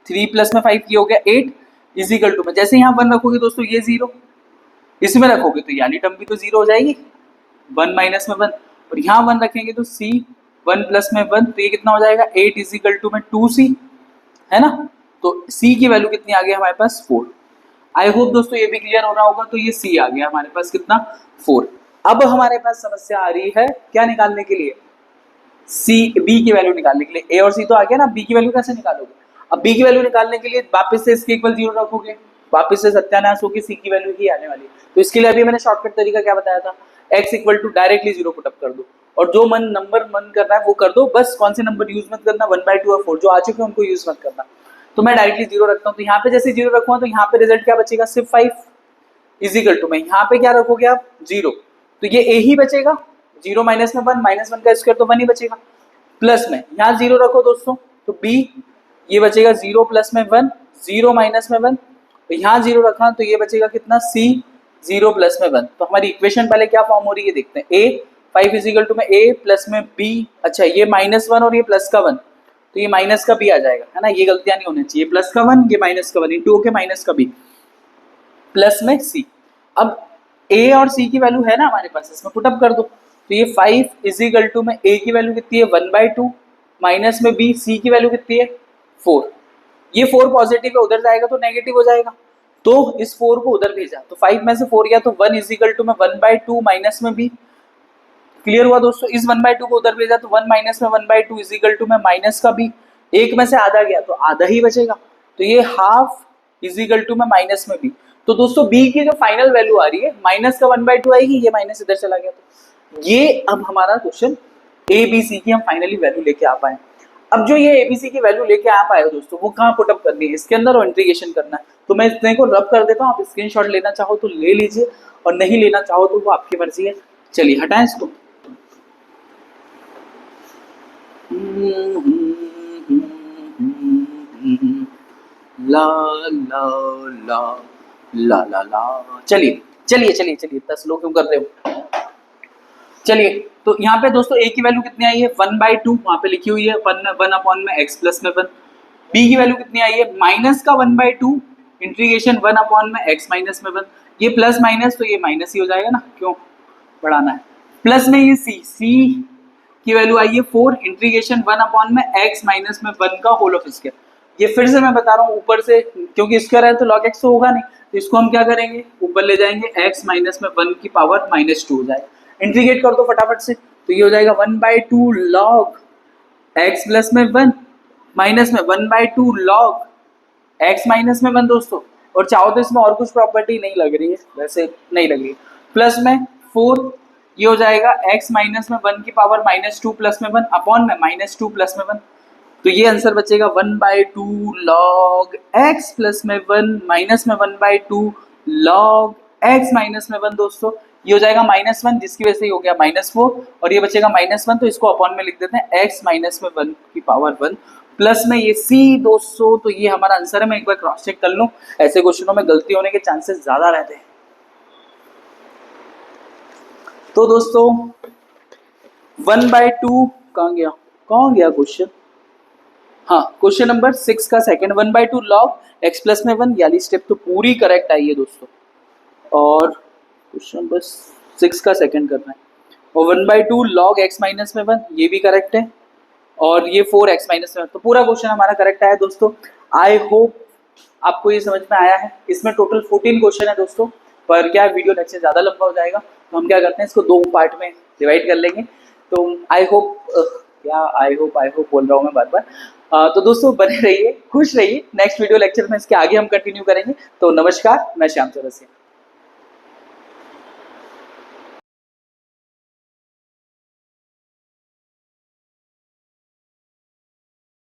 3 प्लस में 5 ये हो गया 8 इज इक्वल टू में, जैसे यहाँ 1 रखोगे दोस्तों ये 0, इसमें रखोगे तो यानी टर्म भी तो 0 हो जाएगी, 1 माइनस में 1 और यहाँ 1 रखेंगे तो c 1 प्लस में 1, तो ये कितना हो जाएगा 8 इजिकल टू में 2c, है ना। तो c की वैल्यू कितनी आ गई हमारे पास 4। आई होप दोस्तों ये भी क्लियर हो रहा होगा। तो ये c आ गया हमारे पास कितना 4। अब हमारे पास समस्या आ रही है क्या निकालने के लिए, b की वैल्यू निकालने के लिए। a और c तो आ गया ना, b की वैल्यू कैसे निकालोगे। अब b की वैल्यू निकालने के लिए वापस से इसके इक्वल 0 रखोगे, वापस से सत्यानाश होगी, c की वैल्यू ही आने वाली। तो इसके लिए अभी मैंने शॉर्टकट तरीका क्या बताया था, x equal to directly 0 put up कर दो और जो नंबर मन कर रहा है वो कर दो, बस कौन से नंबर यूज मत करना 1/2 और 4 जो आ चुके हैं उनको यूज मत करना। तो मैं डायरेक्टली 0 रखता हूँ, तो यहाँ पे जैसे 0 रखूंगा तो यहाँ पे रिजल्ट क्या बचेगा सिर्फ 5 इजिकल टू में यहाँ पे क्या रखोगे आप 0, तो ये a ही बचेगा। 0 माइनस में 1, माइनस 1 का स्क्वायर तो 1 ही बचेगा। प्लस में यहाँ 0 रखो दोस्तों, तो b ये बचेगा 0 प्लस में 1, 0 माइनस में 1, तो यहाँ 0 रखा तो ये बचेगा कितना c 0 प्लस में 1। तो हमारी इक्वेशन पहले क्या फॉर्म हो रही है देखते हैं, a 5 इजिकल टू में a प्लस में b, अच्छा ये -1 और ये प्लस का 1, तो ये माइनस का b आ जाएगा, है ना। ये गलतियां नहीं होनी चाहिए, प्लस का 1 ये माइनस का 1 इंटू होके माइनस का b प्लस में c। अब a और c की वैल्यू है ना हमारे पास, इसमें पुटअप कर दो, तो ये 5 इजिकल टू में a की वैल्यू कितनी है 1/2 माइनस में b, c की वैल्यू कितनी है 4। ये 4 पॉजिटिव है, उधर जाएगा तो नेगेटिव हो जाएगा, तो इस 4 को उधर भेजा, तो 5 में से 4 गया तो 1 इजिकल टू में 1/2 माइनस में b। क्लियर हुआ दोस्तों, इस 1/2 को उधर भेजा तो 1 माइनस में 1/2 इजिकल टू में माइनस का b, एक में से आधा गया तो आधा ही बचेगा, तो ये हाफ इजिकल टू में माइनस में b। तो दोस्तों b की जो फाइनल वैल्यू आ रही है माइनस का 1/2 आएगी, ये माइनस इधर चला गया, तो ये अब हमारा क्वेश्चन a b c की हम फाइनली वैल्यू लेके आ पाए। अब जो ये एबीसी की वैल्यू लेके आ पाए हो दोस्तों, वो कहाँ पुटअप करनी है, इसके अंदर और इंटीग्रेशन करना है। तो मैं इतने को रब कर देता हूँ, आप स्क्रीनशॉट लेना चाहो तो ले लीजिए और नहीं लेना चाहो तो वो आपकी मर्जी है। चलिए हटाएं इसको। ला ला ला ला ला ला, चलिए चलिए चलिए चलिए, इतना स्लो क्यों कर रहे हो। चलिए तो यहाँ पे दोस्तों a की वैल्यू कितनी आई है 1/2, वहां पे लिखी हुई है 1 अपॉन में x प्लस में 1। b की वैल्यू कितनी आई है माइनस का 1/2 इंटीग्रेशन 1 अपॉन में x माइनस में 1। ये प्लस माइनस तो ये माइनस ही हो जाएगा ना, क्यों बढ़ाना है। प्लस में ये c की वैल्यू आई है 4 इंटीग्रेशन 1 अपॉन में x माइनस में 1 का होल ऑफ स्क्वायर। ये फिर से मैं बता रहा हूँ ऊपर से, क्योंकि स्क्वायर है तो log x तो होगा नहीं, तो इसको हम क्या करेंगे ऊपर ले जाएंगे, x माइनस में 1 की पावर -2 हो जाएगा। इंटीग्रेट कर दो फटाफट से, तो ये हो जाएगा 1/2 log x प्लस में 1 माइनस में 1/2 log x माइनस में 1 दोस्तों। और चाहो तो इसमें और कुछ प्रॉपर्टी नहीं लग रही है, वैसे नहीं लग रही है। प्लस में 4 ये हो जाएगा x माइनस में 1 की पावर -2 प्लस में 1 अपॉन में -2 प्लस में 1, तो ये आंसर बचेगा 1/2 log x प्लस में 1 माइनस में 1/2 log x माइनस में 1 दोस्तों। ये हो जाएगा -1 जिसकी वजह से ही हो गया -4 और ये बचेगा -1, तो इसको अपॉन में लिख देते हैं x माइनस में 1 की पावर 1 प्लस में ये c दोस्तों। तो ये हमारा आंसर है, मैं एक बार क्रॉस चेक कर लूं, ऐसे क्वेश्चनों में गलती होने के चांसेस ज्यादा रहते हैं। तो दोस्तों 1/2 कहाँ गया क्वेश्चन, हाँ क्वेश्चन नंबर 6 का सेकंड 1/2 log x प्लस में 1, यानी स्टेप तो पूरी करेक्ट आई है दोस्तों। और क्वेश्चन नंबर 6 का सेकंड करना है, और 1/2 log x माइनस में 1 ये भी करेक्ट है, और ये 4x माइनस में 1, तो पूरा क्वेश्चन हमारा करेक्ट आया दोस्तों। आई होप आपको ये समझ में आया है। इसमें टोटल 14 क्वेश्चन है दोस्तों, पर क्या वीडियो लेक्चर ज़्यादा लंबा हो जाएगा, तो हम क्या करते हैं इसको 2 पार्ट में डिवाइड कर लेंगे। तो आई होप बोल रहा हूँ मैं बार बार। तो दोस्तों बने रहिए, खुश रहिए, नेक्स्ट वीडियो लेक्चर में इसके आगे हम कंटिन्यू करेंगे। तो नमस्कार, मैं श्याम चौरसिया।